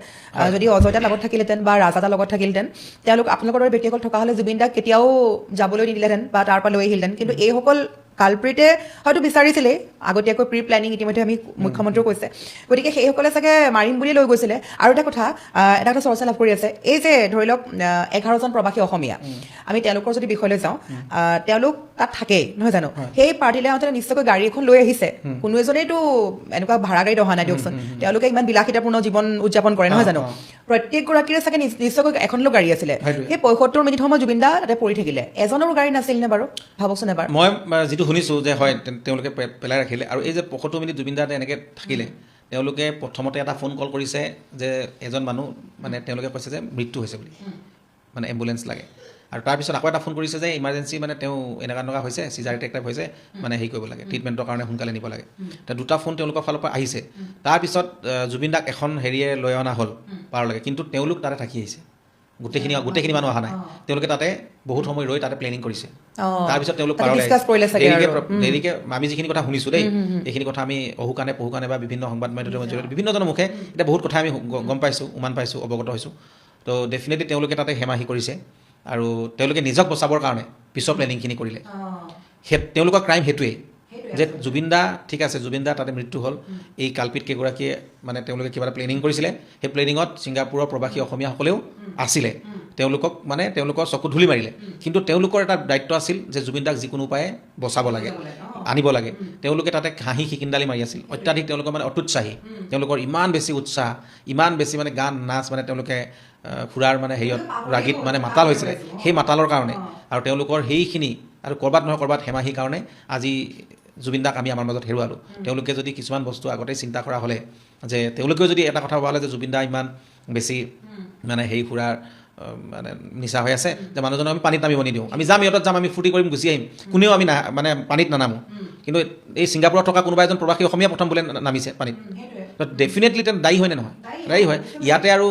যদি অজয় দাৰ লগত থাকিলহেঁতেন বা ৰাজা দাৰ লগত থাকিলহেঁতেন তেওঁলোক আপোনালোকৰ দৰে ব্যক্তিসকল থকা হ'লে জুবিন দাক কেতিয়াও যাবলৈ নিদিলেহেঁতেন বা তাৰ পৰা লৈ আহিলহেঁতেন কিন্তু এইসকল কালপ্ৰিটে হয়তো বিচাৰিছিলেই আগতীয়াকৈ প্ৰি প্লেনিং ইতিমধ্যে আমি মুখ্যমন্ত্ৰীও কৈছে গতিকে সেইসকলে চাগে মাৰিম বুলি লৈ গৈছিলে আৰু এটা কথা চৰ্চা লাভ কৰি আছে এই যে ধৰি লওক 11জন প্ৰৱাসী অসমীয়া আমি তেওঁলোকৰ যদি বিষয়লৈ যাওঁ তেওঁলোক তাত থাকেই নহয় জানো সেই পাৰ্টিলৈ আহোঁতে নিশ্চয়কৈ গাড়ী এখন লৈ আহিছে কোনো এজনেইতো এনেকুৱা ভাড়া গাড়ীত অহা নাই দিয়কচোন তেওঁলোকে ইমান বিলাসিতাপূৰ্ণ জীৱন উদযাপন কৰে নহয় জানো প্ৰত্যেকগৰাকীৰে চাগে নিশ্চয়কৈ এখনলৈ গাড়ী আছিলে সেই 75 মিনিট সময় জুবিন দা তাতে পৰি থাকিলে এজনৰো গাড়ী নাছিল নে বাৰু ভাবকচোন এবাৰ মই যিটো শুনিছোঁ যে হয় তেওঁলোকে পেলাই ৰাখিলে আৰু এই যে 75 মিনিট জুবিন দা এনেকৈ থাকিলে তেওঁলোকে প্ৰথমতে এটা ফোন কল কৰিছে যে এজন মানুহ মানে তেওঁলোকে কৈছে যে মৃত্যু হৈছে বুলি মানে এম্বুলেঞ্চ লাগে আৰু তাৰপিছত আকৌ এটা ফোন কৰিছে যে ইমাৰ্জেঞ্চি মানে তেওঁ এনেকুৱা হৈছে চিজাৰ এটেক টাইপ হৈছে মানে হেৰি কৰিব লাগে ট্ৰিটমেণ্টৰ কাৰণে সোনকালে নিব লাগে তো দুটা ফোন তেওঁলোকৰ ফালৰ পৰা আহিছে তাৰপিছত জুবিন দাক এখন হেৰিয়ে লৈ অনা হ'ল পাৰলৈকে কিন্তু তেওঁলোক তাতে থাকি আহিছে গোটেইখিনি মানুহ অহা নাই তেওঁলোকে তাতে বহুত সময় ৰৈ তাতে প্লেনিং কৰিছে তাৰপিছত তেওঁলোক দেৰিকৈ আমি যিখিনি কথা শুনিছোঁ দেই এইখিনি কথা আমি অহুকানে পহুকানে বা বিভিন্ন সংবাদ মাধ্যমৰ জৰিয়তে বিভিন্নজনৰ মুখে এতিয়া বহুত কথা আমি গম পাইছোঁ উমান পাইছোঁ অৱগত হৈছোঁ তো ডেফিনেটলি তেওঁলোকে তাতে হেমাহি কৰিছে আৰু তেওঁলোকে নিজক বচাবৰ কাৰণে পিছৰ প্লেনিংখিনি কৰিলে তেওঁলোকৰ ক্ৰাইম সেইটোৱেই যে জুবিন দা ঠিক আছে জুবিন দা তাতে মৃত্যু হ'ল এই কালপিত কেইগৰাকীয়ে মানে তেওঁলোকে কিবা এটা প্লেনিং কৰিছিলে সেই প্লেনিঙত ছিংগাপুৰৰ প্ৰৱাসী অসমীয়াসকলেও আছিলে তেওঁলোকৰ চকু ধূলি মাৰিলে কিন্তু তেওঁলোকৰ এটা দায়িত্ব আছিল যে জুবিন দাক যিকোনো উপায়ে বচাব লাগে আনিব লাগে তেওঁলোকে তাতে হাঁহি খিকিন্দালি মাৰি আছিল অত্যাধিক তেওঁলোকৰ মানে অতুৎসাহী তেওঁলোকৰ ইমান বেছি উৎসাহ ইমান বেছি মানে গান নাচ মানে তেওঁলোকে খুৰাৰ মানে হেৰিয়ত ৰাগীত মানে মাতাল হৈছিলে সেই মাতালৰ কাৰণে আৰু তেওঁলোকৰ সেইখিনি আৰু ক'ৰবাত নহয় ক'ৰবাত হেমাহিৰ কাৰণে আজি জুবিন দাক আমি আমাৰ মাজত হেৰুৱালোঁ তেওঁলোকে যদি কিছুমান বস্তু আগতেই চিন্তা কৰা হ'লে যে তেওঁলোকেও যদি এটা কথা ভবা হ'লে যে জুবিন দা ইমান বেছি মানে হেৰি ফুৰাৰ মানে নিচা হৈ আছে যে মানুহজনক আমি পানীত নামিব নিদিওঁ আমি যাম ইহঁতত যাম আমি ফূৰ্তি কৰিম গুচি আহিম কোনেও আমি মানে পানীত নানামো কিন্তু এই ছিংগাপুৰত থকা কোনোবা এজন প্ৰৱাসী অসমীয়া প্ৰথম বোলে নামিছে পানীত ডেফিনেটলি তেওঁ দায়ী হয়নে নহয় দায়ী হয় ইয়াতে আৰু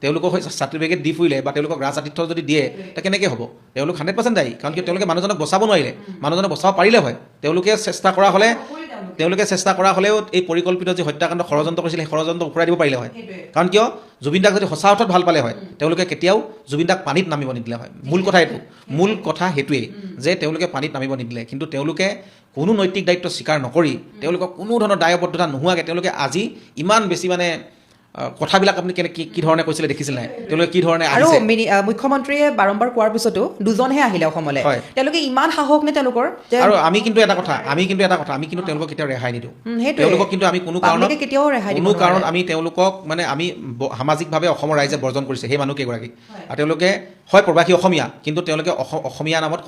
তেওঁলোকক চাৰ্টিফিকেট দি ফুৰিলে বা তেওঁলোকক ৰাজ আতিথ্য যদি দিয়ে তে কেনেকৈ হ'ব তেওঁলোক 100% দায়ী কাৰণ কি তেওঁলোকে মানুহজনক বচাব নোৱাৰিলে মানুহজনক বচাব পাৰিলে হয় তেওঁলোকে চেষ্টা কৰা হ'লেও এই পৰিকল্পিত যি হত্যাকাণ্ড ষড়যন্ত্ৰ কৰিছিলে সেই ষড়যন্ত্ৰ উফৰাই দিব পাৰিলে হয় কাৰণ কিয় জুবিন দাক যদি সঁচা অৰ্থত ভাল পালে হয় তেওঁলোকে কেতিয়াও জুবিন দাক পানীত নামিব নিদিলে হয় মূল কথা সেইটোৱেই যে তেওঁলোকে পানীত নামিব নিদিলে কিন্তু তেওঁলোকে কোনো নৈতিক দায়িত্ব স্বীকাৰ নকৰি তেওঁলোকক কোনো ধৰণৰ দায়বদ্ধতা নোহোৱাকৈ তেওঁলোকে আজি ইমান বেছি মানে কথাবিলাক আপুনি কি ধৰণে কৈছিলে দেখিছিলে নাই তেওঁলোকে কি ধৰণে আৰু মুখ্যমন্ত্ৰীয়ে বাৰম্বাৰ কোৱাৰ পিছতো দুজনহে আহিলে অসমলৈ তেওঁলোকে ইমান সাহস নে তেওঁলোকৰ আৰু আমি কিন্তু এটা কথা আমি কিন্তু তেওঁলোকক কেতিয়াও ৰেহাই নিদিওঁ তেওঁলোকক কিন্তু আমি কোনো কাৰণ আমি তেওঁলোকক মানে আমি সামাজিকভাৱে অসমৰ ৰাইজে বৰ্জন কৰিছে সেই মানুহকেইগৰাকীক আৰু তেওঁলোকে হয় প্ৰৱাসী অসমীয়া কিন্তু তেওঁলোকে অসমীয়া নামত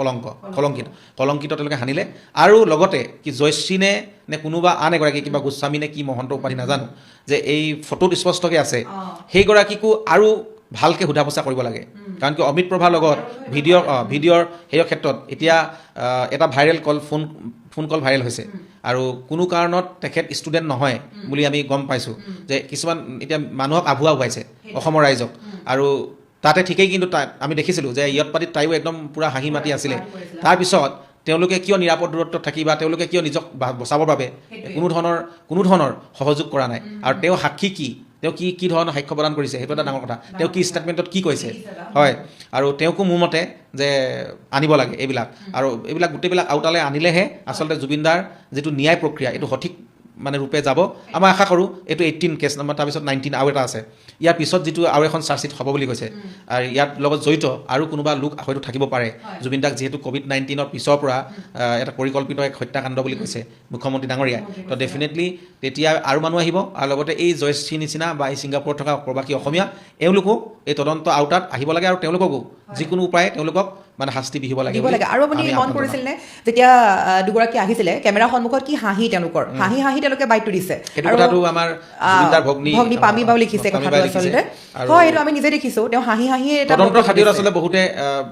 কলংকিত তেওঁলোকে সানিলে আৰু লগতে কি জয়শ্ৰী নে কোনোবা আন এগৰাকী কিবা গোস্বামী নে কি মহন্ত উপাধি নাজানো যে এই ফটোত স্পষ্টকৈ আছে সেইগৰাকীকো আৰু ভালকৈ সোধা পোছা কৰিব লাগে কাৰণ কি অমিত প্ৰভাৰ লগত ভিডিঅ'ৰ সেই ক্ষেত্ৰত এতিয়া এটা ভাইৰেল ফোন কল ভাইৰেল হৈছে আৰু কোনো কাৰণত তেখেত ষ্টুডেণ্ট নহয় বুলি আমি গম পাইছোঁ যে কিছুমান এতিয়া মানুহক আভুৱা উভাইছে অসমৰ ৰাইজক আৰু তাতে ঠিকেই কিন্তু আমি দেখিছিলোঁ যে ইয়ত পাতিত তাইও একদম পূৰা হাঁহি মাতি আছিলে তাৰপিছত তেওঁলোকে কিয় নিৰাপদ দূৰত্বত থাকি বা তেওঁলোকে কিয় নিজক বচাবৰ বাবে কোনো ধৰণৰ সহযোগ কৰা নাই আৰু তেওঁ সাক্ষী তেওঁ কি ধৰণৰ সাক্ষ্য প্ৰদান কৰিছে সেইটো এটা ডাঙৰ কথা তেওঁ কি ষ্টেটমেণ্টত কি কৈছে হয় আৰু তেওঁকো মোৰ মতে যে আনিব লাগে এইবিলাক গোটেইবিলাক আউটালে আনিলেহে আচলতে জুবিনদাৰ যিটো ন্যায় প্ৰক্ৰিয়া এইটো সঠিক মানে ৰূপে যাব আমাৰ আশা কৰোঁ এইটো 18 কেছ নম্বৰ তাৰপিছত 19 আৰু এটা আছে ইয়াৰ পিছত যিটো আৰু এখন চাৰ্জশ্বিট হ'ব বুলি কৈছে আৰু ইয়াৰ লগত জড়িত আৰু কোনোবা লোক হয়তো থাকিব পাৰে জুবিন দাক যিহেতু COVID-19 পিছৰ পৰা এটা পৰিকল্পিত এক হত্যাকাণ্ড বুলি কৈছে মুখ্যমন্ত্ৰী ডাঙৰীয়াই তো ডেফিনেটলি তেতিয়া আৰু মানুহ আহিব আৰু লগতে এই জয়শ্ৰী নিচিনা বা এই ছিংগাপুৰত থকা প্ৰৱাসী অসমীয়া এওঁলোকো এই তদন্ত আওতাত আহিব লাগে আৰু তেওঁলোককো যিকোনো উপায়ে তেওঁলোকক মানে শাস্তি বিহিব লাগে আৰু আপুনি মন কৰিছিল নে যেতিয়া দুগৰাকী আহিছিলে কেমেৰাৰ সন্মুখত কি হাঁহি তেওঁলোকৰ হাঁহি তেওঁলোকে বাইটটো দিছে সেইটো কথাটো আমাৰ জুবিনদাৰ ভগ্নী পামী বাও লিখিছে কথাটো আচলতে হয় এইটো আমি নিজে দেখিছোঁ তেওঁ হাঁহি তদন্তৰ খাতিৰত আচলতে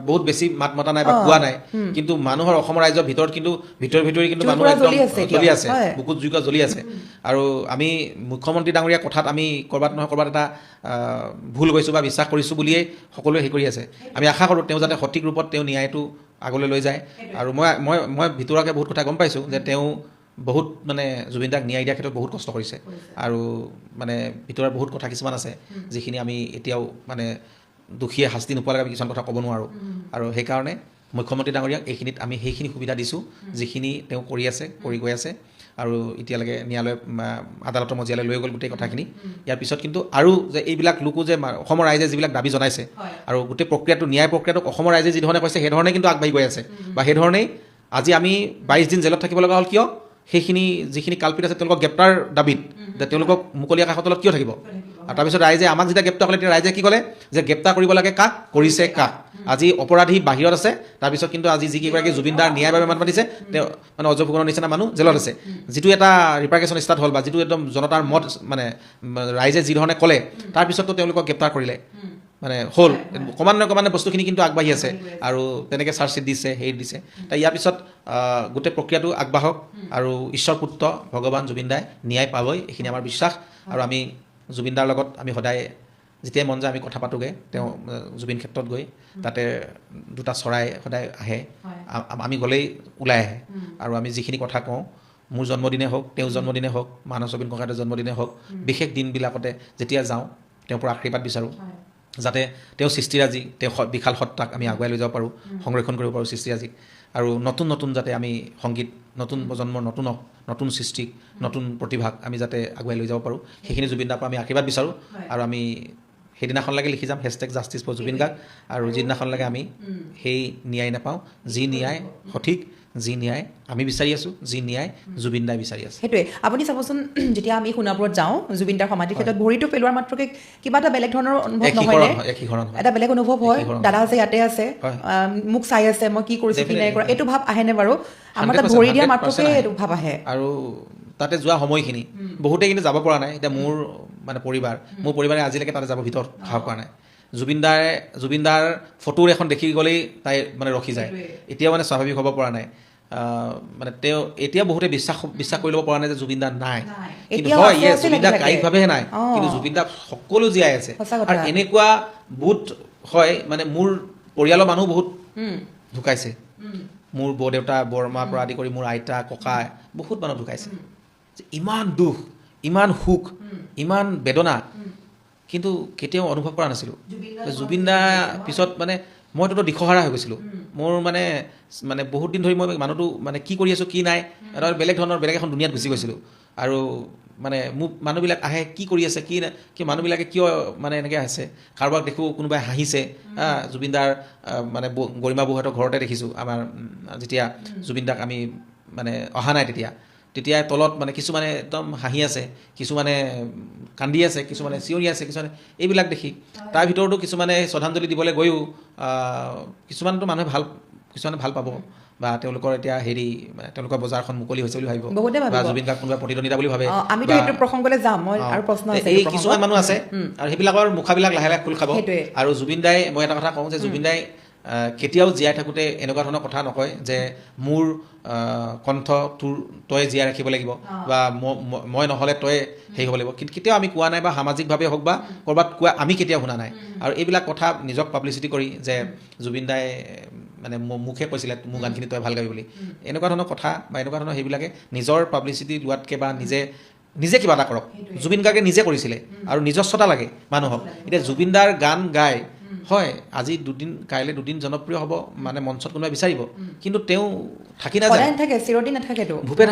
বহুত বেছি মাত মতা নাই বা কোৱা নাই কিন্তু মানুহৰ অসমৰ ৰাইজৰ ভিতৰত কিন্তু ভিতৰি কিন্তু মানুহ জ্বলি আছে বুকুত জুইকুৰা জ্বলি আছে আৰু আমি মুখ্যমন্ত্ৰী ডাঙৰীয়া কথাত আমি ক'ৰবাত নহয় ক'ৰবাত এটা ভুল গৈছোঁ বা বিশ্বাস কৰিছোঁ বুলিয়েই সকলোৱে হেৰি কৰি আছে আমি আশা কৰোঁ তেওঁ যাতে সঠিক ৰূপত তেওঁ ন্যায়টো আগলৈ লৈ যায় আৰু মই ভিতৰুৱাকৈ বহুত কথা গম পাইছোঁ যে তেওঁ বহুত মানে জুবিন দাক ন্যায় দিয়াৰ ক্ষেত্ৰত বহুত কষ্ট কৰিছে আৰু মানে ভিতৰৰ বহুত কথা কিছুমান আছে যিখিনি আমি এতিয়াও মানে দুখীয়ে শাস্তি নোপোৱালৈকে আমি কিছুমান কথা ক'ব নোৱাৰোঁ আৰু সেইকাৰণে মুখ্যমন্ত্ৰী ডাঙৰীয়াক এইখিনিত আমি সেইখিনি সুবিধা দিছোঁ যিখিনি তেওঁ কৰি গৈ আছে আৰু এতিয়ালৈকে ন্যায়ালয় আদালতৰ মজিয়ালৈ লৈ গ'ল গোটেই কথাখিনি ইয়াৰ পিছত কিন্তু আৰু যে এইবিলাক লোকো যে অসমৰ ৰাইজে যিবিলাক দাবী জনাইছে আৰু গোটেই প্ৰক্ৰিয়াটো ন্যায় প্ৰক্ৰিয়াটোক অসমৰ ৰাইজে যিধৰণে কৈছে সেইধৰণে কিন্তু আগবাঢ়ি গৈ আছে বা সেইধৰণেই আজি আমি 22 দিন জেলত থাকিব লগা হ'ল কিয় সেইখিনি যিখিনি কালপিত আছে তেওঁলোকক গ্ৰেপ্তাৰ দাবীত যে তেওঁলোকক মুকলি আকাশৰ তলত কিয় থাকিব আৰু তাৰপিছত ৰাইজে আমাক যেতিয়া গ্ৰেপ্তাৰ কৰিলে তেতিয়া ৰাইজে কি ক'লে যে গ্ৰেপ্তাৰ কৰিব লাগে কাক কৰিছে কাক আজি অপৰাধী বাহিৰত আছে তাৰপিছত কিন্তু আজি যিকেইগৰাকী জুবিনদাৰ ন্যায়ৰ বাবে মাত মাতিছে তেওঁ মানে অজয় ফুকনৰ নিচিনা মানুহ জেলত আছে যিটো এটা ৰিপাৰ্কেশ্যন ষ্টাৰ্ট হ'ল বা যিটো একদম জনতাৰ মত মানে ৰাইজে যিধৰণে ক'লে তাৰপিছততো তেওঁলোকক গ্ৰেপ্তাৰ কৰিলে মানে হ'ল ক্ৰমান্বয়ে বস্তুখিনি কিন্তু আগবাঢ়ি আছে আৰু তেনেকৈ চাৰ্জশ্বিট দিছে হেৰি দিছে ইয়াৰ পিছত গোটেই প্ৰক্ৰিয়াটো আগবাঢ়ক আৰু ঈশ্বৰ পুত্ৰ ভগৱান জুবিন দাই ন্যায় পাবই এইখিনি আমাৰ বিশ্বাস আৰু আমি জুবিনদাৰ লগত আমি সদায় যেতিয়াই মন যায় আমি কথা পাতোগৈ তেওঁ জুবিন ক্ষেত্ৰত গৈ তাতে দুটা চৰাই সদায় আহে আমি গ'লেই ওলাই আহে আৰু আমি যিখিনি কথা কওঁ মোৰ জন্মদিনে হওক তেওঁৰ জন্মদিনে হওক মানৱ জুবিন ককাইদেউৰ জন্মদিনে হওক বিশেষ দিনবিলাকতে যেতিয়া যাওঁ তেওঁৰ পৰা আশীৰ্বাদ বিচাৰোঁ যাতে তেওঁ সৃষ্টিৰাজি তেওঁ বিশাল সত্তাক আমি আগুৱাই লৈ যাব পাৰোঁ সংৰক্ষণ কৰিব পাৰোঁ সৃষ্টিৰাজিক আৰু নতুন যাতে আমি সংগীত নতুন প্ৰজন্মৰ নতুন সৃষ্টিক নতুন প্ৰতিভাক আমি যাতে আগুৱাই লৈ যাব পাৰোঁ সেইখিনি জুবিনদাৰ পৰা আমি আশীৰ্বাদ বিচাৰোঁ আৰু আমি সেইদিনাখনলৈকে লিখি যাম #জাষ্টিছ ফৰ জুবিন গাৰ্গ আৰু যিদিনাখনলৈকে আমি সেই ন্যায় নাপাওঁ যি ন্যায় সঠিক যি ন্যায় আমি বিচাৰি আছোঁ যি ন্যায় জুবিন দাই বিচাৰি আছে সেইটোৱে আপুনি চাবচোন যেতিয়া আমি সোণাপুৰত যাওঁ জুবিন দাৰ সমাধিৰ ক্ষেত্ৰত ভৰিটো পেলোৱাৰ মাত্ৰকে কিবা এটা বেলেগ ধৰণৰ অনুভৱ নহয় এটা বেলেগ অনুভৱ হয় দাদা যে ইয়াতে আছে মোক চাই আছে মই কি কৰিছোঁ কি নাই কৰা এইটো ভাৱ আহেনে বাৰু আমাৰ তাত ভৰি দিয়াৰ মাত্ৰকে এইটো ভাৱ আহে আৰু তাতে যোৱা সময়খিনি বহুতেই কিন্তু যাব পৰা নাই এতিয়া মোৰ মানে মোৰ পৰিবাৰে আজিলৈকে তাতে যাব ভিতৰত সাহস কৰা নাই জুবিনদাৰ ফটোৰ এখন দেখি গ'লেই তাই মানে ৰখি যায় এতিয়াও মানে স্বাভাৱিক হ'ব পৰা নাই মানে তেওঁ এতিয়া বহুতে বিশ্বাস কৰি ল'ব পৰা নাই যে জুবিনদা নাই কিন্তু হয় জুবিনদা কায়িকভাৱেহে নাই কিন্তু জুবিনদা সকলো জীয়াই আছে আৰু এনেকুৱা বোধ হয় মানে মোৰ পৰিয়ালৰ মানুহ বহুত ঢুকাইছে মোৰ বৰদেউতা বৰমাৰ পৰা আদি কৰি মোৰ আইতা ককা বহুত মানুহ ঢুকাইছে ইমান দুখ ইমান সুখ ইমান বেদনা কিন্তু কেতিয়াও অনুভৱ কৰা নাছিলোঁ জুবিনদা পিছত মানে মইতো দিশহাৰা হৈ গৈছিলোঁ মোৰ মানে বহুত দিন ধৰি মই মানুহটো মানে কি কৰি আছোঁ কি নাই এটা বেলেগ এখন দুনিয়াত গুচি গৈছিলোঁ আৰু মানে মোক মানুহবিলাক আহে কি কৰি আছে কি নাই কি মানুহবিলাকে কিয় মানে এনেকৈ আছে কাৰোবাক দেখোঁ কোনোবাই হাঁহিছে জুবিনদাৰ মানে গৰিমা বৌহঁতৰ ঘৰতে দেখিছোঁ আমাৰ যেতিয়া জুবিনদাক আমি মানে অহা নাই তেতিয়া তলত মানে কিছুমানে একদম হাঁহি আছে কিছুমানে কান্দি আছে কিছুমানে চিঞৰি আছে কিছুমানে এইবিলাক দেখি তাৰ ভিতৰতো কিছুমানে শ্ৰদ্ধাঞ্জলি দিবলৈ গৈও কিছুমানতো মানুহে কিছুমানে ভাল পাব বা তেওঁলোকৰ এতিয়া মানে তেওঁলোকৰ বজাৰখন মুকলি হৈছে বুলি ভাবিব বা জুবিন গাৰ্গ কোনোবা প্ৰতিদ্বন্দ্বিতা বুলি ভাবে এই কিছুমান মানুহ আছে আৰু সেইবিলাকৰ মুখাবিলাক লাহে লাহে খোল খাব আৰু জুবিনদাই মই এটা কথা কওঁ যে জুবিনদাই কেতিয়াও জীয়াই থাকোঁতে এনেকুৱা ধৰণৰ কথা নকয় যে মোৰ কণ্ঠ তই জীয়াই ৰাখিব লাগিব বা মই নহ'লে তই হেৰি হ'ব লাগিব কিন্তু কেতিয়াও আমি কোৱা নাই বা সামাজিকভাৱে হওক বা ক'ৰবাত কোৱা আমি কেতিয়াও শুনা নাই আৰু এইবিলাক কথা নিজক পাব্লিচিটি কৰি যে জুবিনদাই মানে মুখে কৈছিলে মোৰ গানখিনি তই ভাল গাবি বুলি এনেকুৱা ধৰণৰ কথা বা এনেকুৱা ধৰণৰ সেইবিলাকে নিজৰ পাব্লিচিটি লোৱাতকৈ বা নিজে কিবা এটা কৰক জুবিন গাৰ্গে নিজে কৰিছিলে আৰু নিজস্বতা লাগে মানুহক এতিয়া জুবিনদাৰ গান গাই হয় আজি কাইলৈ দুদিন জনপ্ৰিয় হ'ব মানে মঞ্চত কোনোবাই বিচাৰিব কিন্তু তেওঁ থাকি নাযায় ভূপেন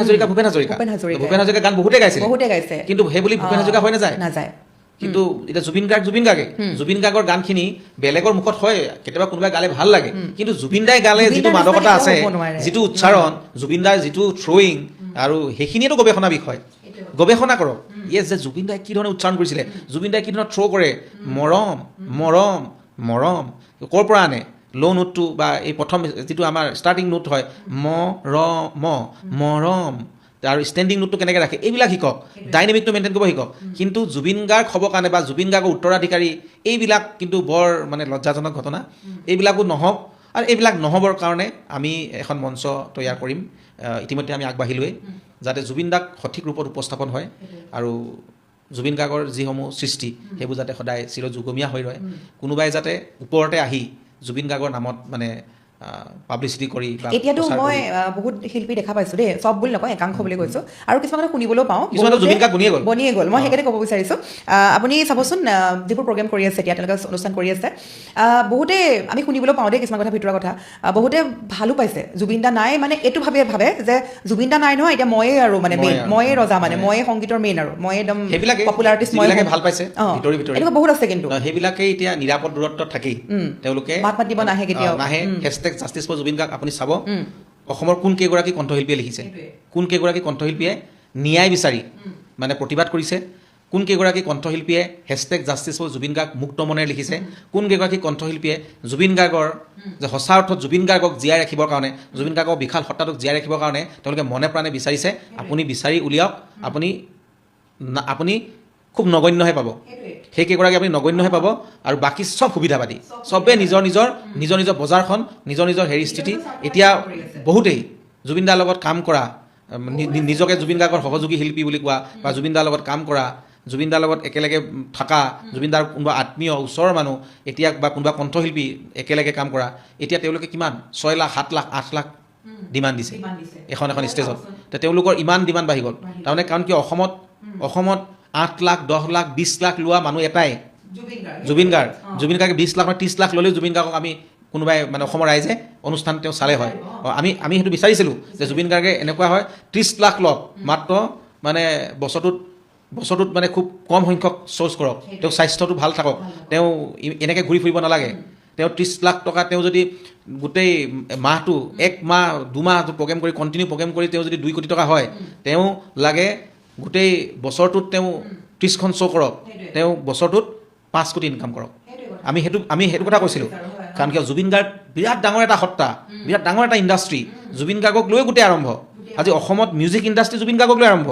হাজৰিকা গান বহুতে গাইছে কিন্তু সেই বুলি ভূপেন হাজৰিকা হৈ নাযায় কিন্তু এতিয়া জুবিন গাৰ্গৰ গানখিনি বেলেগৰ মুখত হয় কেতিয়াবা কোনোবাই গালে ভাল লাগে কিন্তু জুবিনদাই গালে যিটো মাদকতা আছে যিটো উচ্চাৰণ জুবিনদাৰ যিটো থ্ৰয়িং আৰু সেইখিনিয়েতো গৱেষণা বিষয় গৱেষণা কৰক যে জুবিনদাই কি ধৰণে উচ্চাৰণ কৰিছিলে জুবিনদাই কি ধৰণে থ্ৰ' কৰে মৰম ক'ৰ পৰা আনে ল' নোটটো বা এই প্ৰথম যিটো আমাৰ ষ্টাৰ্টিং নোট হয় মৰম আৰু ষ্টেণ্ডিং নোটটো কেনেকৈ ৰাখে এইবিলাক শিকক ডাইনেমিকটো মেইনটেইন কৰিব শিকক কিন্তু জুবিন গাৰ্গ হ'বৰ কাৰণে বা জুবিন গাৰ্গৰ উত্তৰাধিকাৰী এইবিলাক কিন্তু বৰ মানে লজ্জাজনক ঘটনা এইবিলাকো নহওক আৰু এইবিলাক নহ'বৰ কাৰণে আমি এখন মঞ্চ তৈয়াৰ কৰিম ইতিমধ্যে আমি আগবাঢ়িলোৱেই যাতে জুবিন দাক সঠিক ৰূপত উপস্থাপন হয় আৰু জুবিন গাৰ্গৰ যিসমূহ সৃষ্টি সেইবোৰ যাতে সদায় চিৰযুগমীয়া হৈ ৰয় কোনোবাই যাতে ওপৰতে আহি জুবিন গাৰ্গৰ নামত মানে পাব্লিচিটি কৰি এতিয়াতো মই বহুত শিল্পী দেখা পাইছোঁ দেই চব বুলি নকওঁ একাংশ বুলি কৈছোঁ আৰু কিছুমানে শুনিবলৈও পাওঁ জুবিন গাৰ্গ বনিয়ে গ'ল মই সেইকাৰণে ক'ব বিচাৰিছোঁ আপুনি চাবচোন যিবোৰ প্ৰগ্ৰেম কৰি আছে এতিয়া তেওঁলোকে অনুষ্ঠান কৰি আছে বহুতে আমি শুনিবলৈ পাওঁ দেই কিছুমান কথা ভিতৰুৱা কথা বহুতে ভালো পাইছে জুবিন দা নাই মানে এইটো ভাবে যে জুবিন দা নাই নহয় এতিয়া ময়ে আৰু মানে মেইন ময়ে ৰজা মানে ময়ে সংগীতৰ মেইন আৰু মই একদম পপুলাৰ আৰ্টিষ্ট মই ভাল পাইছে এনেকুৱা বহুত আছে কিন্তু সেইবিলাকে এতিয়া নিৰাপদ দূৰত্বত থাকি তেওঁলোকে মাত মাতিব নাহে কেতিয়াও জাষ্টিছ ফৰ জুবিন গাৰ্গ আপুনি চাব অসমৰ কোন কেইগৰাকী কণ্ঠশিল্পীয়ে লিখিছে কোন কেইগৰাকী কণ্ঠশিল্পীয়ে ন্যায় বিচাৰি মানে প্ৰতিবাদ কৰিছে কোন কেইগৰাকী কণ্ঠশিল্পীয়ে #জাষ্টিছ ফৰ জুবিন গাৰ্গ মুক্ত মনেৰে লিখিছে কোন কেইগৰাকী কণ্ঠশিল্পীয়ে জুবিন গাৰ্গৰ যে সঁচা অৰ্থত জুবিন গাৰ্গক জীয়াই ৰাখিবৰ কাৰণে জুবিন গাৰ্গৰ বিশাল সত্তাটোক জীয়াই ৰাখিবৰ কাৰণে তেওঁলোকে মনে প্ৰাণে বিচাৰিছে আপুনি বিচাৰি উলিয়াওক আপুনি খুব নগণ্যহে পাব সেই কেইগৰাকী আপুনি নগণ্যহে পাব আৰু বাকী চব সুবিধাবাদী চবেই নিজৰ বজাৰখন নিজৰ হেৰি স্থিতি এতিয়া বহুতেই জুবিন দাৰ লগত কাম কৰা নিজকে জুবিন গাৰ্গৰ সহযোগী শিল্পী বুলি কোৱা বা জুবিন দাৰ লগত কাম কৰা জুবিন দাৰ লগত একেলগে থকা জুবিন দাৰ কোনোবা আত্মীয় ওচৰৰ মানুহ এতিয়া বা কোনোবা কণ্ঠশিল্পী একেলগে কাম কৰা এতিয়া তেওঁলোকে কিমান 6 লাখ 7 লাখ 8 লাখ ডিমাণ্ড দিছে এখন ষ্টেজত তেওঁলোকৰ ইমান ডিমাণ্ড বাঢ়ি গ'ল তাৰমানে কাৰণ কি অসমত 8 লাখ 10 লাখ 20 লাখ লোৱা মানুহ এটাই জুবিন গাৰ্গে 20 লাখ 30 লাখ ল'লেও জুবিন গাৰ্গক আমি কোনোবাই মানে অসমৰ ৰাইজে অনুষ্ঠান তেওঁ চালে হয় আমি সেইটো বিচাৰিছিলোঁ যে জুবিন গাৰ্গে এনেকুৱা হয় 30 লাখ লওক মাত্ৰ মানে বছৰটোত মানে খুব কম সংখ্যক শ্ব'জ কৰক তেওঁ স্বাস্থ্যটো ভাল থাকক তেওঁ এনেকৈ ঘূৰি ফুৰিব নালাগে তেওঁ 30 লাখ টকা তেওঁ যদি গোটেই মাহটো 1 মাহ 2 মাহ প্ৰগ্ৰেম কৰি কণ্টিনিউ প্ৰগ্ৰেম কৰি তেওঁ যদি 2 কোটি টকা হয় তেওঁ লাগে গোটেই বছৰটোত তেওঁ 30খন শ্ব' কৰক তেওঁ বছৰটোত 5 কোটি ইনকাম কৰক আমি সেইটো কথা কৈছিলোঁ কাৰণ কিয় জুবিন গাৰ্গ বিৰাট ডাঙৰ এটা সত্তা বিৰাট ডাঙৰ এটা ইণ্ডাষ্ট্ৰী জুবিন গাৰ্গক লৈ গোটেই আৰম্ভ আজি অসমত মিউজিক ইণ্ডাষ্ট্ৰী জুবিন গাৰ্গক লৈ আৰম্ভ,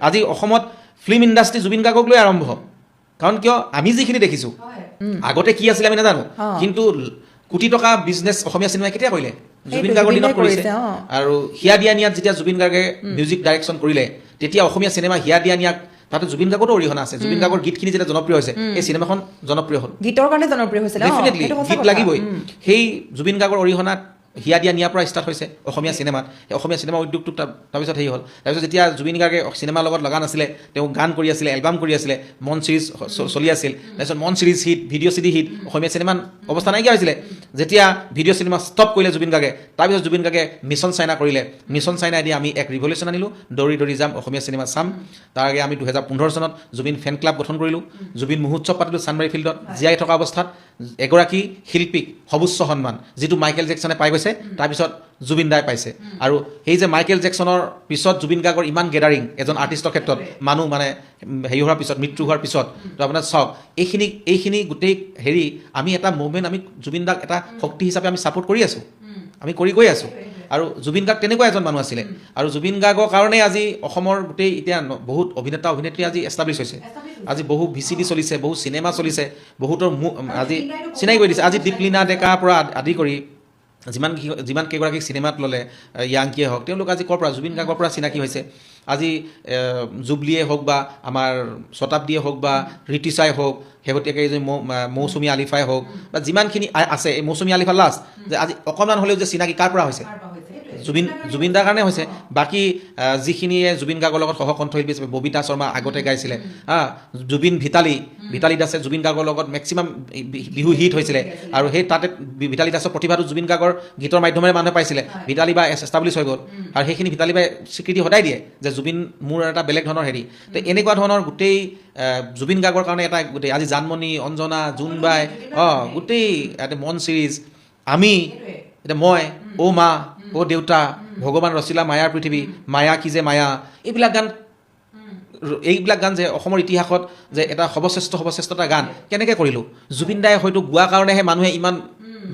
আজি অসমত ফিল্ম ইণ্ডাষ্ট্ৰী জুবিন গাৰ্গক লৈ আৰম্ভ। কাৰণ কিয় আমি যিখিনি দেখিছোঁ, আগতে কি আছিলে আমি নাজানো, কিন্তু কোটি টকা বিজনেছ অসমীয়া চিনেমাই কেতিয়া কৰিলে? জুবিন গাৰ্গৰ দিনত কৰিছে। আৰু হিয়া দিয়া নিয়াত যেতিয়া জুবিন গাৰ্গে মিউজিক ডাইৰেকশ্যন কৰিলে, তেতিয়া অসমীয়া চিনেমা হিয়া দিয়া নিয়াক তাতে জুবিন গাৰ্গতো অৰিহণা আছে। জুবিন গাৰ্গৰ গীতখিনি যেতিয়া জনপ্ৰিয় হৈছে, এই চিনেমাখন জনপ্ৰিয় হ'ল, গীতৰ কাৰণে জনপ্ৰিয় হৈছিল। ডেফিনেটলি গীত লাগিবই। সেই জুবিন গাৰ্গৰ অৰিহণাত হিয়া দিয়া নিয়াৰ পৰা ষ্টাৰ্ট হৈছে অসমীয়া চিনেমাত। অসমীয়া চিনেমা উদ্যোগটো তাৰপিছত হেৰি হ'ল। তাৰপিছত যেতিয়া জুবিন গাৰ্গে চিনেমাৰ লগত লগা নাছিলে, তেওঁ গান কৰি আছিলে, এলবাম কৰি আছিলে, মন চিৰিজ চলি আছিল। তাৰপিছত মন series hit, video' CD hit, Assamese চিনেমান অৱস্থা নাইকিয়া হৈছিলে। যেতিয়া ভিডিঅ' চিনেমা ষ্টপ কৰিলে জুবিন গাৰ্গে, তাৰপিছত জুবিন গাৰ্গে মিছন চাইনা কৰিলে। মিছন চাইনা দি আমি এক ৰিভলিউশ্যন আনিলোঁ, দৌৰি দৌৰি যাম অসমীয়া চিনেমা চাম। তাৰ আগে আমি 2015 চনত জুবিন ফেন ক্লাব গঠন কৰিলোঁ, জুবিন মহোৎসৱ পাতিলোঁ চানমাৰী ফিল্ডত। জীয়াই থকা অৱস্থাত এগৰাকী শিল্পীক সৰ্বোচ্চ সন্মান, যিটো মাইকেল জেকচনে পাই গৈছে, তাৰপিছত জুবিন দাই পাইছে। আৰু সেই যে মাইকেল জেকচনৰ পিছত জুবিন গাৰ্গৰ ইমান গেডাৰিং এজন আৰ্টিষ্টৰ ক্ষেত্ৰত, মানুহ মানে হেৰি হোৱাৰ পিছত, মৃত্যু হোৱাৰ পিছত, তো আপোনাৰ চাওক এইখিনি গোটেই হেৰি আমি এটা মুভমেণ্ট, আমি জুবিন দাক এটা শক্তি হিচাপে আমি ছাপোৰ্ট কৰি আছোঁ, আমি কৰি গৈ আছোঁ। আৰু জুবিন গাৰ্গ তেনেকুৱা এজন মানুহ আছিলে। আৰু জুবিন গাৰ্গৰ কাৰণেই আজি অসমৰ গোটেই এতিয়া বহুত অভিনেতা অভিনেত্ৰী আজি এষ্টাব্লিছ হৈছে। আজি বহু VCD চলিছে, বহু চিনেমা চলিছে, বহুতৰ আজি চিনাকি কৰি দিছে। আজি দীপলিনা ডেকাৰ পৰা আদি কৰি যিমান কেইগৰাকী চিনেমাত ল'লে, য়াংকিয়ে হওক, তেওঁলোক আজি ক'ৰ পৰা? জুবিন গাৰ্গৰ পৰা চিনাকি হৈছে। আজি জুবলিয়ে হওক বা আমাৰ শতাব্দীয়ে হওক বা ঋতিছাই হওক, শেহতীয়াকৈ এই যে মৌচুমী আলিফাই হওক, বা যিমানখিনি আছে, এই মৌচুমী আলিফা লাষ্ট যে আজি অকণমান হ'লেও যে চিনাকি কাৰ পৰা হৈছে? জুবিন দাৰ কাৰণে হৈছে। বাকী যিখিনিয়ে জুবিন গাৰ্গৰ লগত সহকণ্ঠশিল্পী হিচাপে ববিতা শৰ্মা আগতে গাইছিলে, জুবিন ভিতালী দাসে জুবিন গাৰ্গৰ লগত মেক্সিমাম বিহু হিট হৈছিলে। আৰু সেই তাতে ভিতালী দাসৰ প্ৰতিভাটো জুবিন গাৰ্গৰ গীতৰ মাধ্যমেৰে মানুহে পাইছিলে। ভিতালী বা এষ্টাব্লিছ হৈ গ'ল। আৰু সেইখিনি ভিতালী বাই স্বীকৃতি সদায় দিয়ে যে জুবিন মোৰ এটা বেলেগ ধৰণৰ হেৰি। তো এনেকুৱা ধৰণৰ গোটেই জুবিন গাৰ্গৰ কাৰণে এটা গোটেই আজি জানমণি, অঞ্জনা, জোনবাই, গোটেই এটা মন চিৰিজ, আমি এতিয়া মই, অ' মা, অ' দেউতা, ভগৱান ৰচিলা মায়াৰ পৃথিৱী, মায়া কি যে মায়া, এইবিলাক গান যে অসমৰ ইতিহাসত যে এটা সৰ্বশ্ৰেষ্ঠ এটা গান কেনেকৈ কৰিলোঁ? জুবিন দাই হয়তো গোৱা কাৰণেহে মানুহে ইমান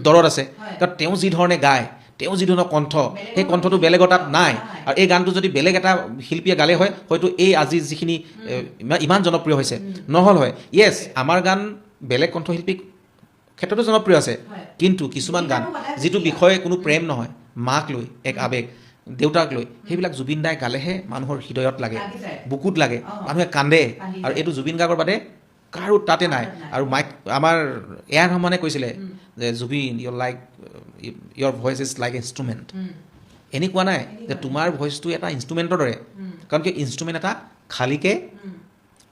দৰত আছে। কাৰণ তেওঁ যি ধৰণে গায়, তেওঁ যি ধৰণৰ কণ্ঠ, সেই কণ্ঠটো বেলেগৰ তাত নাই। আৰু এই গানটো যদি বেলেগ এটা শিল্পীয়ে গালে হয়, হয়তো এই আজি যিখিনি ইমান জনপ্ৰিয় হৈছে নহ'ল হয়। য়েছ, আমাৰ গান বেলেগ কণ্ঠশিল্পীক ক্ষেত্ৰতো জনপ্ৰিয় আছে, কিন্তু কিছুমান গান যিটো বিষয়ে কোনো প্ৰেম নহয়, মাক লৈ এক আৱেগ, দেউতাক লৈ, সেইবিলাক জুবিন দাই গালেহে মানুহৰ হৃদয়ত লাগে, বুকুত লাগে, মানুহে কান্দে। আৰু এইটো জুবিন গাৰ্গৰ বাদে কাৰো তাতে নাই। আৰু আমাৰ এ.আৰ. ৰহমানে কৈছিলে যে জুবিন ইয়ৰ ভইচ ইজ লাইক ইনষ্ট্ৰুমেণ্ট। এনেকুৱা নাই যে তোমাৰ ভইচটো এটা ইনষ্ট্ৰুমেণ্টৰ দৰে। কাৰণ কি ইনষ্ট্ৰুমেণ্ট এটা খালীকৈ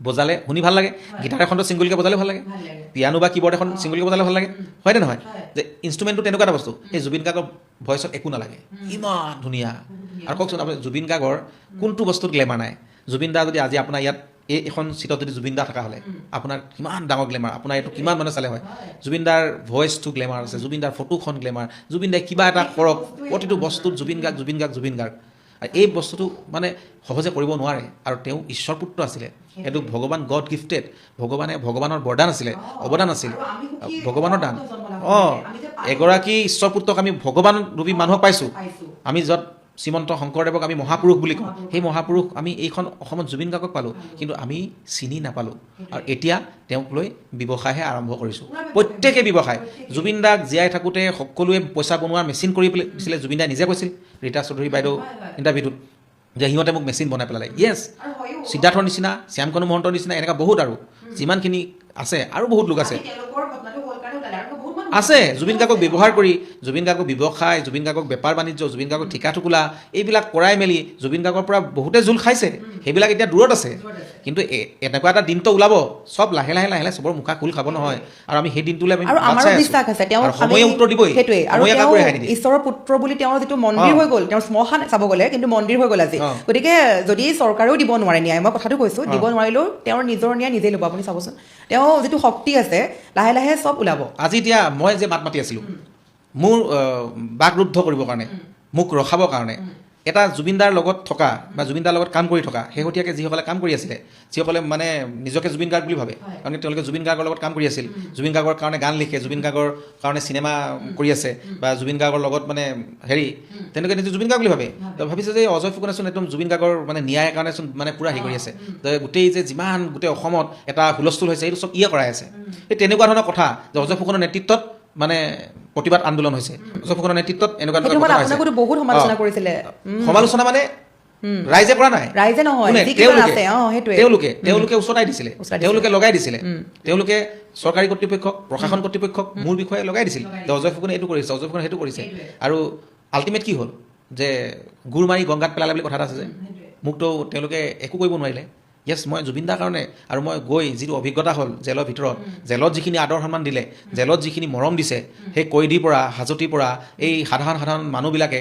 বজালে শুনি ভাল লাগে, গীটাৰ এখনটো ছিংগলকৈ বজালে ভাল লাগে, পিয়ানো বা কীবৰ্ড এখন ছিংগলকৈ বজালে ভাল লাগে, হয়নে নহয়? যে ইনষ্ট্ৰুমেণ্টটো তেনেকুৱা এটা বস্তু। এই জুবিন গাৰ্গৰ ভইচত একো নালাগে, ইমান ধুনীয়া। আৰু কওকচোন আপুনি জুবিন গাৰ্গৰ কোনটো বস্তুত গ্লেমাৰ নাই? জুবিন দা যদি আজি আপোনাৰ ইয়াত এখন চিটত যদি জুবিন দা থকা হ'লে আপোনাৰ কিমান ডাঙৰ গ্লেমাৰ, আপোনাৰ এইটো কিমান মানুহে চালে হয়। জুবিন দাৰ ভইচটো গ্লেমাৰ আছে, জুবিন দাৰ ফটোখন গ্লেমাৰ, জুবিন দাই কিবা এটা কৰক, প্ৰতিটো বস্তুত জুবিন গাৰ্গ। আৰু এই বস্তুটো মানে সহজে কৰিব নোৱাৰে। আৰু তেওঁ ঈশ্বৰ পুত্ৰ আছিলে, এইটো ভগৱান গড গিফ্টেড, ভগৱানৰ বৰদান আছিলে, অৱদান আছিল, ভগৱানৰ দান। এগৰাকী ঈশ্বৰ পুত্ৰক আমি ভগৱান ৰূপী মানুহক পাইছোঁ। আমি য'ত শ্ৰীমন্ত শংকৰদেৱক আমি মহাপুৰুষ বুলি কওঁ, সেই মহাপুৰুষ আমি এইখন অসমত জুবিন গাৰ্গক পালোঁ, কিন্তু আমি চিনি নাপালোঁ। আৰু এতিয়া তেওঁক লৈ ব্যৱসায়হে আৰম্ভ কৰিছোঁ, প্ৰত্যেকে ব্যৱসায়। জুবিন দাক জীয়াই থাকোঁতে সকলোৱে পইচা বনোৱাৰ মেচিন কৰি পেলাইছিলে। জুবিন দাই নিজে কৈছিল ৰীতা চৌধুৰী বাইদেউ ইণ্টাৰভিউটোত যে সিহঁতে মোক মেচিন বনাই পেলালে। য়েছ, সিদ্ধাৰ্থৰ নিচিনা, শ্যামকানু মহন্তৰ নিচিনা এনেকুৱা বহুত আৰু যিমানখিনি আছে, আৰু বহুত লোক আছে জুবিন গাৰ্গক ব্যৱহাৰ কৰি, জুবিন গাৰ্গক ব্যৱসায়, জুবিন গাৰ্গক বেপাৰ বাণিজ্য, জুবিন গাৰ্গক ঠিকা ঠুকুলা এইবিলাক কৰাই মেলি জুবিন গাৰ্গৰ পৰা বহুতে জোল খাইছে। সেইবিলাক এতিয়া দূৰত আছে। কিন্তু এনেকুৱা এটা দিনটো ওলাব, চব লাহে লাহে চবৰ মুখা খোল খাব নহয়। আৰু আমি সেই দিনটোলৈ বিশ্বাস আছে সময়ে উত্তৰ দিবই। সেইটোৱে। আৰু ঈশ্বৰৰ পুত্ৰ বুলি তেওঁৰ যিটো মন্দিৰ হৈ গ'ল, তেওঁৰ শ্মশান চাব গ'লে কিন্তু মন্দিৰ হৈ গ'ল আজি। গতিকে যদি চৰকাৰেও দিব নোৱাৰে ন্যায়, মই কথাটো কৈছোঁ, দিব নোৱাৰিলেও তেওঁৰ নিজৰ ন্যায় নিজেই ল'ব। আপুনি চাবচোন তেওঁ যিটো শক্তি আছে, লাহে লাহে চব ওলাব। আজি এতিয়া মই যে মাত মাতি আছিলোঁ, মোৰ বাকৰুদ্ধ কৰিবৰ কাৰণে, মোক ৰখাবৰ কাৰণে, এটা জুবিনদাৰ লগত থকা বা জুবিনদাৰ লগত কাম কৰি থকা শেহতীয়াকৈ যিসকলে কাম কৰি আছিলে যিসকলে মানে নিজকে জুবিন গাৰ্গ বুলি ভাবে কাৰণ তেওঁলোকে জুবিন গাৰ্গৰ লগত কাম কৰি আছিল জুবিন গাৰ্গৰ কাৰণে গান লিখে জুবিন গাৰ্গৰ কাৰণে চিনেমা কৰি আছে বা জুবিন গাৰ্গৰ লগত মানে তেওঁলোকে নিজে জুবিন গাৰ্গ বুলি ভাবে তো ভাবিছে যে অজয় ফুকনেচোন একদম জুবিন গাৰ্গৰ মানে ন্যায়ৰ কাৰণে চোন মানে পূৰা হেৰি কৰি আছে গোটেই যে যিমান গোটেই অসমত এটা হুলস্থুল হৈছে এইটো চব কৰাই আছে এই তেনেকুৱা ধৰণৰ কথা যে অজয় ফুকনৰ নেতৃত্বত মানে প্ৰতিবাদ আন্দোলন হৈছে অজয় ফুকনৰ নেতৃত্বত এনেকুৱা বহুত সমালোচনা কৰিছিলে সমালোচনা মানে ৰাইজে কৰা নাই ৰাইজে নহয় তেওঁলোকে উচতাই দিছিলে তেওঁলোকে লগাই দিছিলে তেওঁলোকে চৰকাৰী কৰ্তৃপক্ষক প্ৰশাসন কৰ্তৃপক্ষক মোৰ বিষয়ে লগাই দিছিল যে অজয় ফুকনে এইটো কৰিছে অজয় ফুকনে সেইটো কৰিছে আৰু আল্টিমেট কি হ'ল যে গুৰ মাৰি গংগাত পেলালে বুলি কথা এটা আছে যে মোকতো তেওঁলোকে একো কৰিব নোৱাৰিলে য়েছ মই জুবিনদাৰ কাৰণে আৰু মই গৈ যিটো অভিজ্ঞতা হ'ল জেলৰ ভিতৰত জেলত যিখিনি আদৰ সন্মান দিলে জেলত যিখিনি মৰম দিছে সেই কৈদীৰ পৰা হাজতিৰ পৰা এই সাধাৰণ মানুহবিলাকে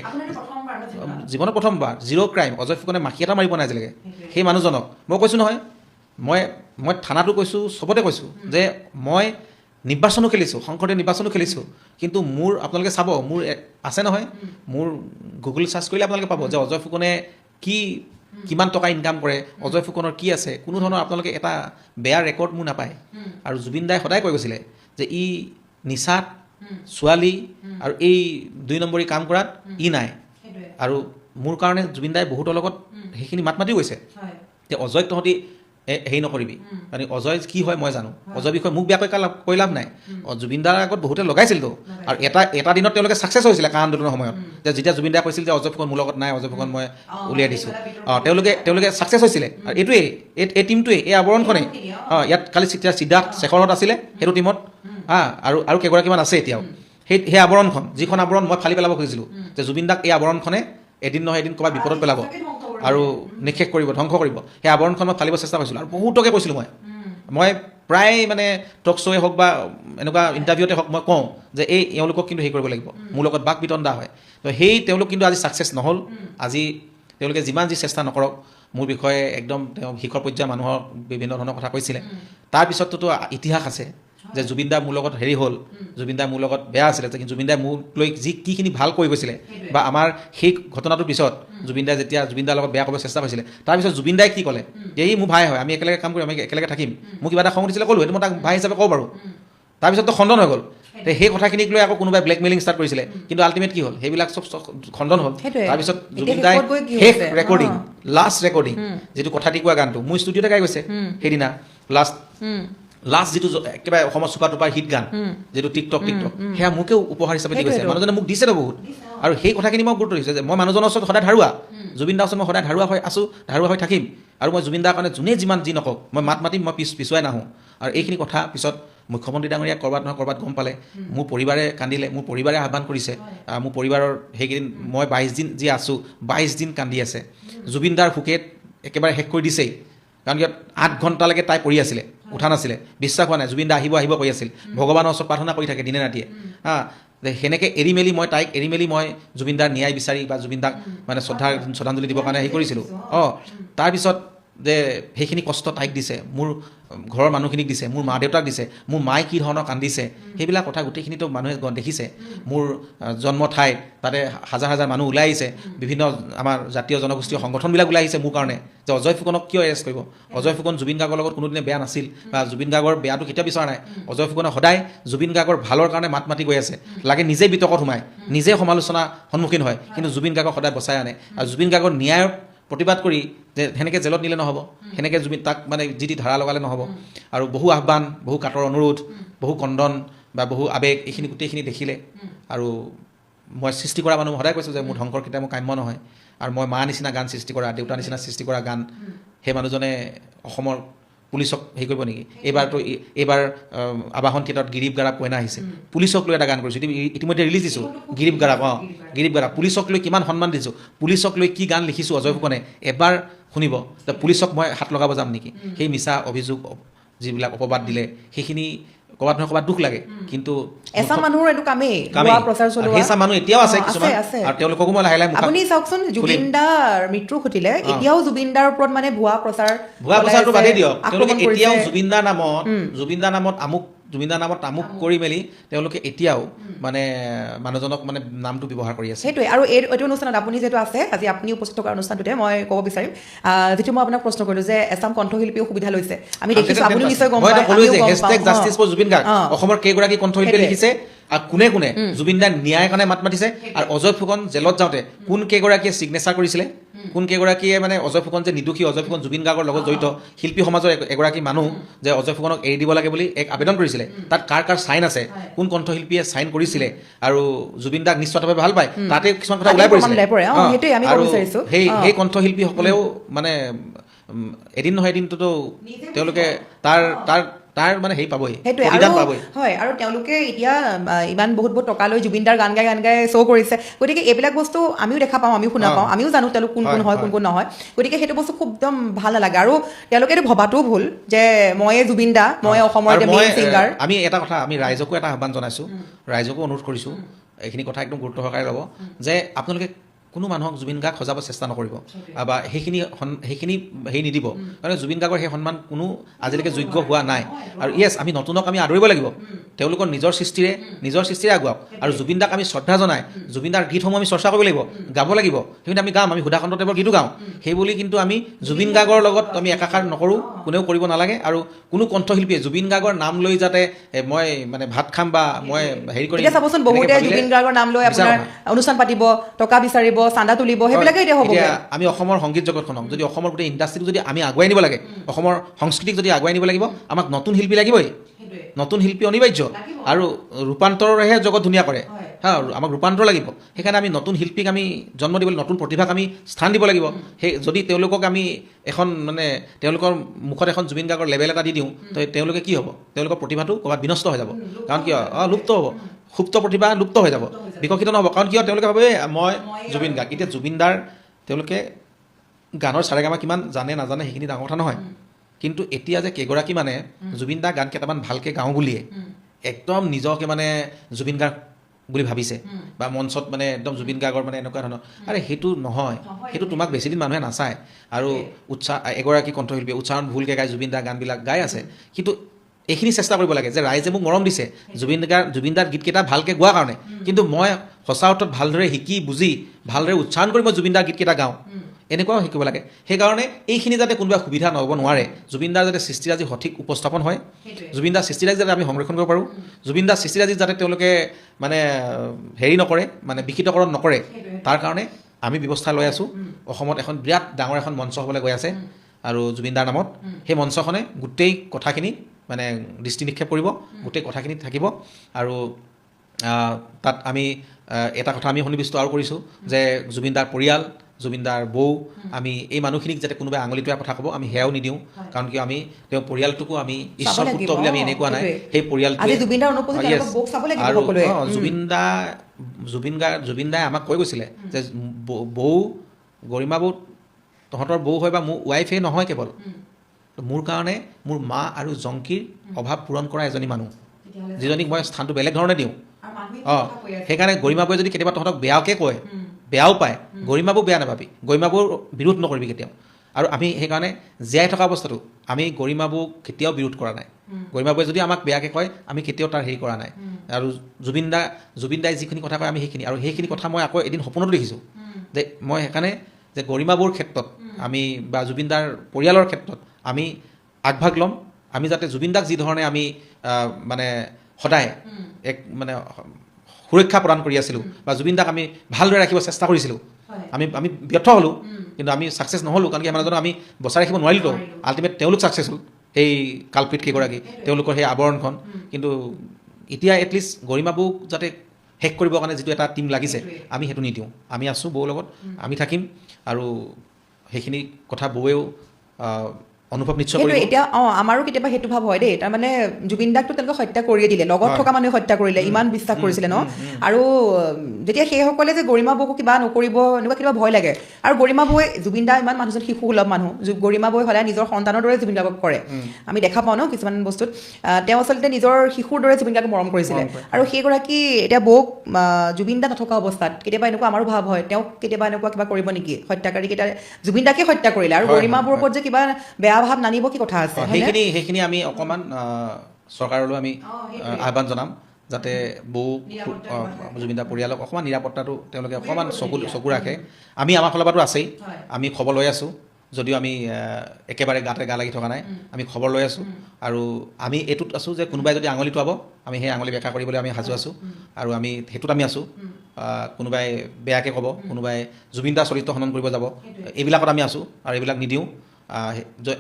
জীৱনত প্ৰথমবাৰ জিৰ' ক্ৰাইম অজয় ফুকনে মাখি এটা মাৰিব নাই আজিলৈকে সেই মানুহজনক মই কৈছোঁ নহয় মই থানাটো কৈছোঁ চবতে কৈছোঁ যে মই নিৰ্বাচনো খেলিছোঁ শংকৰদেৱ নিৰ্বাচনো খেলিছোঁ কিন্তু মোৰ আপোনালোকে চাব মোৰ আছে নহয় মোৰ গুগল চাৰ্চ কৰিলে আপোনালোকে পাব যে অজয় ফুকনে কিমান টকা ইনকাম কৰে অজয় ফুকনৰ কি আছে কোনো ধৰণৰ আপোনালোকে এটা বেয়া ৰেকৰ্ড মোৰ নাপায় আৰু জুবিন দাই সদায় কৈ গৈছিলে যে ই নিচাত ছোৱালী আৰু এই 2 নম্বৰী কাম কৰাত ই নাই আৰু মোৰ কাৰণে জুবিন দাই বহুতৰ লগত সেইখিনি মাত মাতিও গৈছে যে অজয়ক তহঁতি হেৰি নকৰিবি মানে অজয় কি হয় মই জানো অজয় বিষয়ে মোক বেয়াকৈ কৈ লাভ নাই জুবিন দাৰ আগত বহুতে লগাইছিলতো আৰু এটা দিনত তেওঁলোকে ছাকচেছ হৈছিলে কা আন্দোলনৰ সময়ত যে যেতিয়া জুবিন দাই কৈছিল যে অজয় ফুকন মোৰ লগত নাই অজয় ফুকন মই উলিয়াই দিছোঁ তেওঁলোকে ছাকচেছ হৈছিলে আৰু এইটোৱেই এই টীমটোৱে এই আৱৰণখনেই ইয়াত কালি সিদ্ধাৰ্থ শেখৰত আছিলে সেইটো টীমত আৰু কেইগৰাকীমান আছে এতিয়াও সেই আৱৰণখন যিখন আৱৰণ মই ফালি পেলাব খুজিছিলোঁ যে জুবিন দাক এই আৱৰণখনে এদিন নহয় এদিন ক'ৰবাত বিপদত পেলাব আৰু নিষেধ কৰিব ধ্বংস কৰিব সেই আৱৰণখন মই ফালিব চেষ্টা কৰিছিলোঁ আৰু বহুতকে কৈছিলোঁ মই প্ৰায় মানে টক শ্ব'য়ে হওক বা এনেকুৱা ইণ্টাৰভিউতে হওক মই কওঁ যে এওঁলোকক কিন্তু হেৰি কৰিব লাগিব মোৰ লগত বাক বিতণ্ডা হয় তো তেওঁলোক কিন্তু আজি ছাকচেছ নহ'ল আজি তেওঁলোকে যিমান যি চেষ্টা নকৰক মোৰ বিষয়ে একদম তেওঁ শিখৰ পৰ্যায়ৰ মানুহক বিভিন্ন ধৰণৰ কথা কৈছিলে তাৰপিছততো ইতিহাস আছে যে জুবিন দা মোৰ লগত হেৰি হ'ল জুবিন দা মোৰ লগত বেয়া আছিলে কিন্তু জুবিন দাই মোক লৈ কিখিনি ভাল কৰি গৈছিলে বা আমাৰ সেই ঘটনাটোৰ পিছত জুবিন দাই যেতিয়া জুবিন দাৰ লগত বেয়া কৰিব চেষ্টা কৰিছিলে তাৰপিছত জুবিন দাই কি ক'লে যে মোৰ ভাই হয় আমি একেলগে কাম কৰিম আমি একেলগে থাকিম মোক কিবা এটা খং দিছিলে ক'লোঁ সেইটো মই তাক ভাই হিচাপে ক'ব পাৰোঁ তাৰপিছততো খণ্ডন হৈ গ'ল সেই কথাখিনিক লৈ আকৌ কোনোবাই ব্লেকমেইলিং ষ্টাৰ্ট কৰিছিলে কিন্তু আল্টিমেট কি হ'ল সেইবিলাক চব খণ্ডন হ'ল তাৰপিছত জুবিন দাই শেষ ৰেকৰ্ডিং লাষ্ট ৰেকৰ্ডিং যিটো কথাটি কোৱা গানটো মোৰ ষ্টুডিঅ'তে গাই গৈছে সেইদিনা লাষ্ট যিটো একেবাৰে অসমৰ চুপা টুপাৰ হিট গান যিটো টিকটক সেয়া মোকেও উপহাৰ হিচাপে দি গৈছে মানুহজনে মোক দিছেতো বহুত আৰু সেই কথাখিনি মই গুৰুত্ব দিছোঁ যে মই মানুহজনৰ ওচৰত সদায় ধাৰুৱা জুবিন দাৰ ওচৰত মই সদায় ধাৰুৱা হৈ আছোঁ ধাৰুৱা হৈ থাকিম আৰু মই জুবিন দাৰ কাৰণে যোনে যিমান যি নকওক মই মাত মাতিম মই পিছুৱাই নাহোঁ আৰু এইখিনি কথা পিছত মুখ্যমন্ত্ৰী ডাঙৰীয়া ক'ৰবাত নহয় ক'ৰবাত গম পালে মোৰ পৰিবাৰে কান্দিলে মোৰ পৰিবাৰে আহ্বান কৰিছে মোৰ পৰিবাৰৰ সেইকেইদিন মই 22 দিন যি আছোঁ 22 দিন কান্দি আছে জুবিন দাৰ শোকে একেবাৰে শেষ কৰি দিছেই কাৰণ ইয়াত 8 ঘণ্টালৈকে তাই পৰি আছিলে উঠা নাছিলে বিশ্বাস হোৱা নাই জুবিন দা আহিব কৈ আছিল ভগৱানৰ ওচৰত প্ৰাৰ্থনা কৰি থাকে দিনে ৰাতিয়ে সেনেকৈ এৰি মেলি মই জুবিন দাৰ ন্যায় বিচাৰি বা জুবিন দাক মানে শ্ৰদ্ধাঞ্জলি দিবৰ কাৰণে হেৰি কৰিছিলোঁ তাৰপিছত যে সেইখিনি কষ্ট তাইক দিছে মোৰ ঘৰৰ মানুহখিনিক দিছে মোৰ মা দেউতাক দিছে মোৰ মায়ে কি ধৰণৰ কান্দিছে সেইবিলাক কথা গোটেইখিনিতো মানুহে দেখিছে মোৰ জন্ম ঠাইত তাতে হাজাৰ হাজাৰ মানুহ ওলাই আহিছে বিভিন্ন আমাৰ জাতীয় জনগোষ্ঠীয় সংগঠনবিলাক ওলাই আহিছে মোৰ কাৰণে যে অজয় ফুকনক কিয় এৰেষ্ট কৰিব অজয় ফুকন জুবিন গাৰ্গৰ লগত কোনোদিনে বেয়া নাছিল বা জুবিন গাৰ্গৰ বেয়াটো কেতিয়াও বিচৰা নাই অজয় ফুকনে সদায় জুবিন গাৰ্গৰ ভালৰ কাৰণে মাত মাতি গৈ আছে লাগে নিজে বিতৰ্কত সোমায় নিজে সমালোচনা সন্মুখীন হয় কিন্তু জুবিন গাৰ্গক সদায় বচাই আনে আৰু জুবিন গাৰ্গৰ ন্যায়ৰ প্ৰতিবাদ কৰি যে সেনেকৈ জেলত নিলে নহ'ব সেনেকৈ জুবিন তাক মানে যি ধাৰা লগালে নহ'ব আৰু বহু আহ্বান বহু কাটৰ অনুৰোধ বহু কণ্ডন বা বহু আৱেগ এইখিনি গোটেইখিনি দেখিলে আৰু মই সৃষ্টি কৰা মানুহ সদায় কৈছোঁ যে মোৰ ধ্বংসৰ কেতিয়া মোৰ কাম্য নহয় আৰু মই মা নিচিনা গান সৃষ্টি কৰা দেউতা নিচিনা সৃষ্টি কৰা গান সেই মানুহজনে অসমৰ পুলিচক হেৰি কৰিব নেকি এইবাৰ আবাহন থিয়েটাৰত গিৰিব গাৰা কইনা আহিছে পুলিচক লৈ এটা গান কৰিছোঁ ইতিমধ্যে ৰিলিজ দিছোঁ গিৰিব গাৰা পুলিচক লৈ কিমান সন্মান দিছোঁ পুলিচক লৈ কি গান লিখিছোঁ অজয় ফুকনে এবাৰ শুনিব পুলিচক মই হাত লগাব যাম নেকি সেই মিছা অভিযোগ যিবিলাক অপবাদ দিলে সেইখিনি ক'ৰবাত নহয় ক'ৰবাত দুখ লাগে কিন্তু এচাম মানুহৰ এইটো কামেই সেইচাম মানুহ এতিয়াও আছে কিছুমান আৰু তেওঁলোককো মই লাহে লাহে আপুনি চাওকচোন জুবিন দাৰ মৃত্যু ঘটিলে এতিয়াও জুবিন দাৰ ওপৰত মানে ভুৱা প্ৰচাৰটো বাদেই দিয়ক তেওঁলোকে এতিয়াও জুবিন দাৰ নামত আমুক জুবিনদাৰ নামত তামুক কৰি মেলি তেওঁলোকে এতিয়াও মানে মানুহজনক মানে নামটো ব্যৱহাৰ কৰি আছে সেইটোৱে আৰু এইটো অনুষ্ঠানত আপুনি যিহেতু আছে আজি আপুনি উপস্থিত থকা অনুষ্ঠানটোতে মই ক'ব বিচাৰিম যিটো মই আপোনাক প্ৰশ্ন কৰিলোঁ যে এছাম কণ্ঠশিল্পীও সুবিধা লৈছে আমি দেখিছোঁ আপুনি নিশ্চয় গম পায় ক'লো যে hashtag justice for Zubeen Garg অসমৰ কেইগৰাকী কণ্ঠশিল্পীয়ে লিখিছে আৰু কোনে কোনে জুবিন দাৰ ন্যায়ৰ কাৰণে মাত মাতিছে আৰু অজয় ফুকন জেলত যাওঁতে কোন কেইগৰাকীয়ে ছিগনেচাৰ কৰিছিলে কোন কেইগৰাকীয়ে মানে অজয় ফুকন যে নিদোষী অজয় ফুকন জুবিন গাৰ্গৰ লগত জড়িত শিল্পী সমাজৰ এগৰাকী মানুহ যে অজয় ফুকনক এৰি দিব লাগে বুলি এক আবেদন কৰিছিলে তাত কাৰ কাৰ চাইন আছে কোন কণ্ঠশিল্পীয়ে চাইন কৰিছিলে আৰু জুবিন দাক নিশ্চিতভাৱে ভাল পায় তাতে কিছুমান কথা ওলাই পৰিছিলে আৰু সেই কণ্ঠশিল্পীসকলেও মানে এদিন নহয় এদিনটোতো তেওঁলোকে তাৰ মানে হেৰি পাবই প্ৰতিদান পাবই হয় আৰু তেওঁলোকে এতিয়া ইমান বহুত টকা লৈ জুবিনদাৰ গান গাই শ্ব' কৰিছে গতিকে এইবিলাক বস্তু আমিও দেখা পাওঁ আমিও শুনা পাওঁ আমিও জানো তেওঁলোক কোন কোন হয় কোন কোন নহয় গতিকে সেইটো বস্তু খুব একদম ভাল নালাগে আৰু তেওঁলোকে এইটো ভবাটোও ভুল যে ময়ে জুবিন দা মই অসমৰ মেইন ছিংগাৰ আমি এটা কথা আমি ৰাইজকো এটা আহ্বান জনাইছোঁ ৰাইজকো অনুৰোধ কৰিছোঁ এইখিনি কথা একদম গুৰুত্ব সহকাৰে ল'ব যে আপোনালোকে কোনো মানুহক জুবিন গাৰ্গ সজাব চেষ্টা নকৰিব বা সেইখিনি হেৰি নিদিব কাৰণ জুবিন গাৰ্গৰ সেই সন্মান কোনো আজিলৈকে যোগ্য হোৱা নাই আৰু য়েছ আমি নতুনক আমি আদৰিব লাগিব তেওঁলোকৰ নিজৰ সৃষ্টিৰে আগুৱাওক আৰু জুবিন দাক আমি শ্ৰদ্ধা জনাই জুবিন দাৰ গীতসমূহ আমি চৰ্চা কৰিব লাগিব গাব লাগিব সেইখিনি আমি গাম আমি সুধাকান্ত দেৱৰ গীতো গাওঁ সেই বুলি কিন্তু আমি জুবিন গাৰ্গৰ লগত আমি একাকাৰ নকৰোঁ কোনেও কৰিব নালাগে আৰু কোনো কণ্ঠশিল্পীয়ে জুবিন গাৰ্গৰ নাম লৈ যাতে মই মানে ভাত খাম বা মই হেৰি কৰিম এতিয়া চাবচোন বহুতে জুবিন গাৰ্গৰ নাম লৈ আপোনাৰ অনুষ্ঠান পাতিব টকা বিচাৰিব চান্দা তুলিব সেইবিলাকে এতিয়া হ'ব আমি অসমৰ সংগীত জগতখনক যদি অসমৰ গোটেই ইণ্ডাষ্ট্ৰীক যদি আমি আগুৱাই নিব লাগে অসমৰ সংস্কৃতিক যদি আগুৱাই নিব লাগিব আমাক নতুন শিল্পী লাগিবই নতুন শিল্পী অনিবাৰ্য আৰু ৰূপান্তৰেহে জগত ধুনীয়া কৰে হা আমাক ৰূপান্তৰ লাগিব সেইকাৰণে আমি নতুন শিল্পীক আমি জন্ম দিব লাগিব নতুন প্ৰতিভাক আমি স্থান দিব লাগিব সেই যদি তেওঁলোকক আমি এখন মানে তেওঁলোকৰ মুখত এখন জুবিন গাৰ্গৰ লেবেল এটা দি দিওঁ তো তেওঁলোকে কি হ'ব তেওঁলোকৰ প্ৰতিভাটো ক'ৰবাত বিনষ্ট হৈ যাব কাৰণ কিয় লুপ্ত হ'ব সুপ্ত প্ৰতিভা লুপ্ত হৈ যাব বিকশিত নহ'ব কাৰণ কিয় তেওঁলোকে ভাবে মই জুবিন গাৰ্গ এতিয়া জুবিনদাৰ তেওঁলোকে গানৰ চাৰেগামা কিমান জানে নাজানে সেইখিনি ডাঙৰ কথা নহয় কিন্তু এতিয়া যে কেইগৰাকী মানে জুবিন দাৰ গান কেইটামান ভালকৈ গাওঁ বুলিয়ে একদম নিজকে মানে জুবিন গাৰ্গ বুলি ভাবিছে বা মঞ্চত মানে একদম জুবিন গাৰ্গৰ মানে এনেকুৱা ধৰণৰ আৰে সেইটো নহয় সেইটো তোমাক বেছিদিন মানুহে নাচায় আৰু এগৰাকী কণ্ঠশিল্পী উচ্চাৰণ ভুলকৈ গাই জুবিন দাৰ গানবিলাক গাই আছে কিন্তু এইখিনি চেষ্টা কৰিব লাগে যে ৰাইজে মোক মৰম দিছে জুবিন দাৰ গীতকেইটা ভালকৈ গোৱাৰ কাৰণে কিন্তু মই সঁচা অৰ্থত ভালদৰে শিকি বুজি ভালদৰে উচ্চাৰণ কৰি মই জুবিন দাৰ গীতকেইটা গাওঁ এনেকুৱাও শিকিব লাগে সেইকাৰণে এইখিনি যাতে কোনোবা সুবিধা নহ'ব নোৱাৰে জুবিন দাৰ যাতে সৃষ্টিৰাজি সঠিক উপস্থাপন হয় জুবিন দাৰ সৃষ্টিৰাজি যাতে আমি সংৰক্ষণ কৰিব পাৰোঁ জুবিন দাৰ সৃষ্টিৰাজি যাতে তেওঁলোকে মানে হেৰি নকৰে মানে বিকৃতকৰণ নকৰে তাৰ কাৰণে আমি ব্যৱস্থা লৈ আছোঁ অসমত এখন বিৰাট ডাঙৰ এখন মঞ্চ হ'বলৈ গৈ আছে আৰু জুবিন দাৰ নামত সেই মঞ্চখনে গোটেই কথাখিনি মানে দৃষ্টি নিক্ষেপ কৰিব গোটেই কথাখিনি থাকিব আৰু তাত আমি এটা কথা আমি সন্নিৱিষ্ট আৰু কৰিছোঁ যে জুবিন দাৰ পৰিয়াল জুবিন দাৰ বৌ আমি এই মানুহখিনিক যাতে কোনোবাই আঙুলিটোৱা কথা ক'ব আমি সেয়াও নিদিওঁ কাৰণ কিয় আমি তেওঁ পৰিয়ালটোকো আমি ঈশ্বৰ পুত্ৰ বুলি আমি এনেকুৱা নাই সেই পৰিয়ালটোৱে জুবিন দাই আমাক কৈ গৈছিলে যে বৌ গৰিমা বৌ তহঁতৰ বৌ হয় বা মোৰ ৱাইফেই নহয় কেৱল মোৰ কাৰণে মোৰ মা আৰু জংকীৰ অভাৱ পূৰণ কৰা এজনী মানুহ যিজনীক মই স্থানটো বেলেগ ধৰণে দিওঁ সেইকাৰণে গৰিমা বৌয়ে যদি কেতিয়াবা তহঁতক বেয়াকৈ কয় বেয়াও পায় গৰিমা বৌ বেয়া নাপাবি গৰিমা বৌৰ বিৰোধ নকৰিবি কেতিয়াও আৰু আমি সেইকাৰণে জীয়াই থকা অৱস্থাটো আমি গৰিমা বৌক কেতিয়াও বিৰোধ কৰা নাই গৰিমা বৌয়ে যদি আমাক বেয়াকৈ কয় আমি কেতিয়াও তাৰ হেৰি কৰা নাই আৰু জুবিন দাই যিখিনি কথা কয় আমি সেইখিনি আৰু সেইখিনি কথা মই আকৌ এদিন সপোনতো দেখিছোঁ যে মই সেইকাৰণে যে গৰিমা বৌৰ ক্ষেত্ৰত আমি বা জুবিন দাৰ পৰিয়ালৰ ক্ষেত্ৰত আমি আগভাগ ল'ম আমি যাতে জুবিন দাক যি ধৰণে আমি মানে সদায় এক মানে সুৰক্ষা প্ৰদান কৰি আছিলোঁ বা জুবিন দাক আমি ভালদৰে ৰাখিব চেষ্টা কৰিছিলোঁ আমি ব্যৰ্থ হ'লোঁ কিন্তু আমি ছাকচেছ নহ'লোঁ কাৰণ কি মানুহজনক আমি বচাই ৰাখিব নোৱাৰিলোঁ আল্টিমেট তেওঁলোক ছাকচেছ হ'ল সেই কালপিত কেইগৰাকী তেওঁলোকৰ সেই আৱৰণখন কিন্তু এতিয়া এটলিষ্ট গৰিমা বৌক যাতে শেষ কৰিবৰ কাৰণে যিটো এটা টীম লাগিছে আমি সেইটো নিদিওঁ আমি আছোঁ বৌৰ লগত আমি থাকিম আৰু সেইখিনি কথা বৌয়েও অনুভৱ নিশ্চয় কৰিব এতিয়া আমাৰো কেতিয়াবা সেইটো ভাৱ হয় দেই তাৰমানে জুবিন দাকটো তেওঁলোকে হত্যা কৰিয়ে দিলে লগত থকা মানুহে হত্যা কৰিলে ইমান বিশ্বাস কৰিছিলে ন আৰু যেতিয়া সেইসকলে যে গৰিমা বৌকো কিবা নকৰিব এনেকুৱা কিবা ভয় লাগে আৰু গৰিমা বৌয়ে জুবিন দা ইমান মানুহজন শিশুসুলভ মানুহ গৰিমা বৌয়ে সদায় নিজৰ সন্তানৰ দৰে জুবিন দাক কৰে আমি দেখা পাওঁ ন কিছুমান বস্তুত তেওঁ আচলতে নিজৰ শিশুৰ দৰে জুবিন দাক মৰম কৰিছিলে আৰু সেইগৰাকী এতিয়া বৌক জুবিন দা নথকা অৱস্থাত কেতিয়াবা এনেকুৱা আমাৰো ভাৱ হয় তেওঁক কেতিয়াবা এনেকুৱা কিবা কৰিব নেকি হত্যাকাৰী কেইটা জুবিন দাকে হত্যা কৰিলে আৰু গৰিমা বৌৰ ওপৰত যে কিবা বেয়া ভাৱ নানিব কি কথা আছে সেইখিনি আমি অকণমান চৰকাৰলৈ আমি আহ্বান জনাম যাতে বৌ জুবিন দাৰ পৰিয়ালক অকণমান নিৰাপত্তাটো তেওঁলোকে অকণমান চকু ৰাখে আমি আমাৰ ফালৰ পৰাতো আছেই আমি খবৰ লৈ আছোঁ যদিও আমি একেবাৰে গাতে গা লাগি থকা নাই আমি খবৰ লৈ আছোঁ আৰু আমি এইটোত আছোঁ যে কোনোবাই যদি আঙুলি টুৱাব আমি সেই আঙুলি বেকা কৰিবলৈ আমি সাজু আছোঁ আৰু আমি সেইটোত আমি আছোঁ কোনোবাই বেয়াকৈ ক'ব কোনোবাই জুবিন দাৰ চৰিত্ৰ হনন কৰিব যাব এইবিলাকত আমি আছোঁ আৰু এইবিলাক নিদিওঁ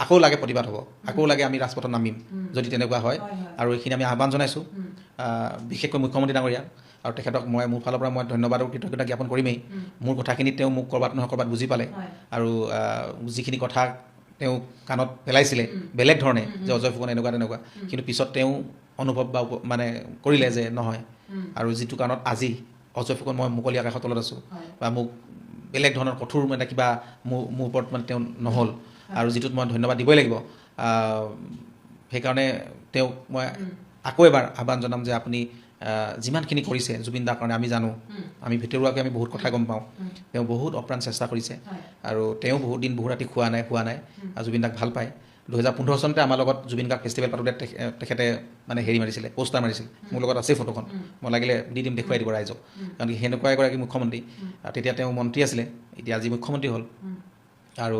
আকৌ লাগে প্ৰতিবাদ হ'ব আকৌ লাগে আমি ৰাজপথত নামিম যদি তেনেকুৱা হয় আৰু এইখিনি আমি আহ্বান জনাইছোঁ বিশেষকৈ মুখ্যমন্ত্ৰী ডাঙৰীয়াক আৰু তেখেতক মই মোৰ ফালৰ পৰা মই ধন্যবাদ আৰু কৃতজ্ঞতা জ্ঞাপন কৰিমেই মোৰ কথাখিনি তেওঁ মোক ক'ৰবাত নহয় ক'ৰবাত বুজি পালে আৰু যিখিনি কথা তেওঁ কাণত পেলাইছিলে বেলেগ ধৰণে যে অজয় ফুকন এনেকুৱা তেনেকুৱা কিন্তু পিছত তেওঁ অনুভৱ বা মানে কৰিলে যে নহয় আৰু যিটো কাৰণত আজি অজয় ফুকন মই মুকলি আকাশৰ তলত আছোঁ বা মোক বেলেগ ধৰণৰ কঠোৰ মানে কিবা মোৰ ওপৰত মানে তেওঁ নহ'ল আৰু যিটোত মই ধন্যবাদ দিবই লাগিব সেইকাৰণে তেওঁক মই আকৌ এবাৰ আহ্বান জনাম যে আপুনি যিমানখিনি কৰিছে জুবিন দাৰ কাৰণে আমি জানো আমি ভিতৰুৱাকৈ আমি বহুত কথা গম পাওঁ তেওঁ বহুত অপ্ৰাণ চেষ্টা কৰিছে আৰু তেওঁ বহুত দিন বহুত ৰাতি খোৱা নাই আৰু জুবিন দাক ভাল পায় 2015 চনতে আমাৰ লগত জুবিন গাৰ্গ ফেষ্টিভেল পাতোঁতে তেখেতে মানে হেৰি মাৰিছিলে পোষ্টাৰ মাৰিছিল মোৰ লগত আছেই ফটোখন মই লাগিলে দি দিম দেখুৱাই দিব ৰাইজক কাৰণ সেনেকুৱা এগৰাকী মুখ্যমন্ত্ৰী তেতিয়া তেওঁ মন্ত্ৰী আছিলে এতিয়া আজি মুখ্যমন্ত্ৰী হ'ল আৰু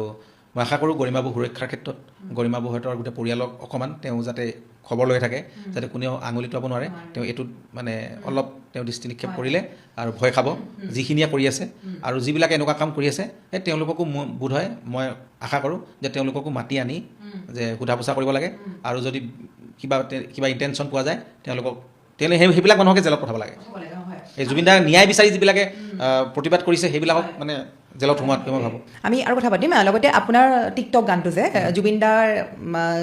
মই আশা কৰোঁ গৰিমাবু সুৰক্ষাৰ ক্ষেত্ৰত গৰিমাবুহঁতৰ গোটেই পৰিয়ালক অকণমান তেওঁ যাতে খবৰ লৈ থাকে যাতে কোনেও আঙুলি টুৱাব নোৱাৰে তেওঁ এইটোত মানে অলপ তেওঁ দৃষ্টি নিক্ষেপ কৰিলে আৰু ভয় খাব যিখিনিয়ে কৰি আছে আৰু যিবিলাকে এনেকুৱা কাম কৰি আছে সেই তেওঁলোককো বোধ হয় মই আশা কৰোঁ যে তেওঁলোককো মাতি আনি যে সোধা পোছা কৰিব লাগে আৰু যদি কিবা ইণ্টেনশ্যন পোৱা যায় তেওঁলোকক সেইবিলাক মানুহকে জেলত পঠাব লাগে এই জুবিন দাৰ ন্যায় বিচাৰি যিবিলাকে প্ৰতিবাদ কৰিছে সেইবিলাকক মানে জেলত সোমোৱাতকৈ মই ভাবোঁ আমি আৰু কথা পাতিম লগতে আপোনাৰ টিকটক গানটো যে জুবিন দাৰ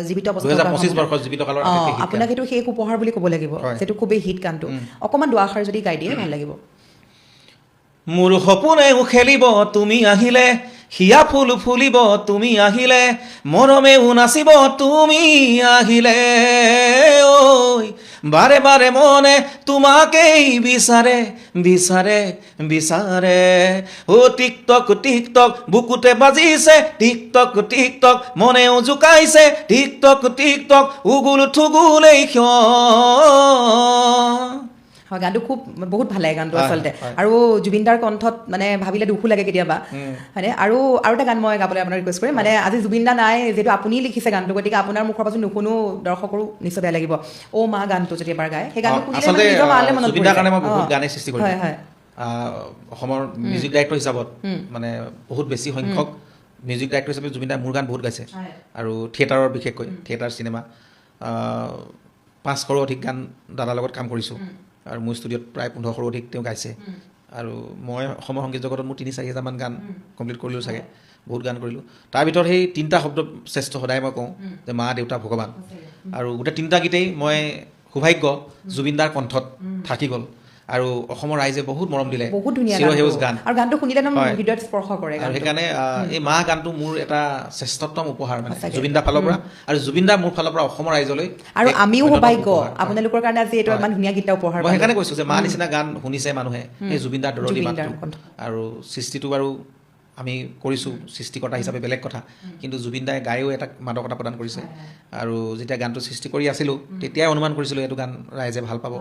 জীৱিত 2025 বৰ্ষৰ জীৱিত কালৰ আপোনাক সেইটো শেষ উপহাৰ বুলি ক'ব লাগিব যিটো খুবেই হিট গানটো অকণমান দুআষাৰ যদি গাই দিয়ে ভাল লাগিব মোৰ সপোনেও খেলিব তুমি আহিলে হিয়া ফুল ফুলিব তুমি আহিলে মৰমেও নাচিব তুমি আহিলে ঐ বাৰে বাৰে মনে তোমাকেই বিচাৰে বিচাৰে বিচাৰে ও টিকটক টিকটক বুকুতে বাজিছে টিকটক টিকটক মনেও জোকাইছে টিকটক টিকটক উগুল থুগুলেই কিয় হয় গানটো খুব বহুত ভাল লাগে গানটো আচলতে আৰু জুবিন দাৰ কণ্ঠত মানে ভাবিলে দুখো লাগে কেতিয়াবা হয়নে আৰু এটা গান মই গাবলৈ আপোনাক ৰিকুৱেষ্ট কৰিম মানে আজি জুবিন দা নাই যিহেতু আপুনি লিখিছে গানটো গতিকে আপোনাৰ মুখৰ পৰা নুশুনো দৰ্শকৰো নিশ্চয় বেয়া লাগিব অ' মা গানটো যদি এবাৰ গায় সেই গানটো শুনিলে নিজৰ মালে মনত জুবিন দাৰ কাৰণে মই বহুত গানেই সৃষ্টি কৰিছোঁ হয় হয় অসমৰ মিউজিক ডাইৰেক্টৰ হিচাপত মানে বহুত বেছি সংখ্যক মিউজিক ডাইৰেক্টৰ হিচাপে জুবিন দাই মোৰ গান বহুত গাইছে আৰু থিয়েটাৰৰ বিশেষকৈ থিয়েটাৰ চিনেমা 500ৰো অধিক গান দাদাৰ লগত কাম কৰিছোঁ আৰু মোৰ ষ্টুডিঅ'ত প্ৰায় 1500ৰো অধিক তেওঁ গাইছে আৰু মই অসমৰ সংগীত জগতত মোৰ 3-4 হাজাৰমান গান কমপ্লিট কৰিলোঁ চাগে বহুত গান কৰিলোঁ তাৰ ভিতৰত সেই 3টা শব্দ শ্ৰেষ্ঠ সদায় মই কওঁ যে মা দেউতা ভগৱান আৰু গোটেই 3টা গীতেই মই সৌভাগ্য জুবিন দাৰ কণ্ঠত থাকি গ'ল আৰু অসমৰ ৰাইজে বহুত মৰম দিলে বহুত ধুনীয়া চিৰসেউজ গান আৰু গানটো শুনিলে হৃদয়ত স্পৰ্শ কৰে আৰু সেইকাৰণে এই মা গানটো মোৰ এটা শ্ৰেষ্ঠতম উপহাৰ মানে জুবিন দাৰ ফালৰ পৰা আৰু জুবিন দা মোৰ ফালৰ পৰা অসমৰ ৰাইজলৈ আৰু আমিও সৌভাগ্য আপোনালোকৰ কাৰণে আজি এইটো ইমান ধুনীয়া গীত উপহাৰ মই সেইকাৰণে কৈছোঁ যে মা নিচিনা গান শুনিছে মানুহে এই জুবিন দাৰ দৰদী মাতটো আৰু সৃষ্টিটো বাৰু আমি কৰিছোঁ সৃষ্টিকৰ্তা হিচাপে বেলেগ কথা কিন্তু জুবিন দাই গায়ো এটা মাদকতা প্ৰদান কৰিছে আৰু যেতিয়া গানটো সৃষ্টি কৰি আছিলোঁ তেতিয়াই অনুমান কৰিছিলোঁ এইটো গান ৰাইজে ভাল পাব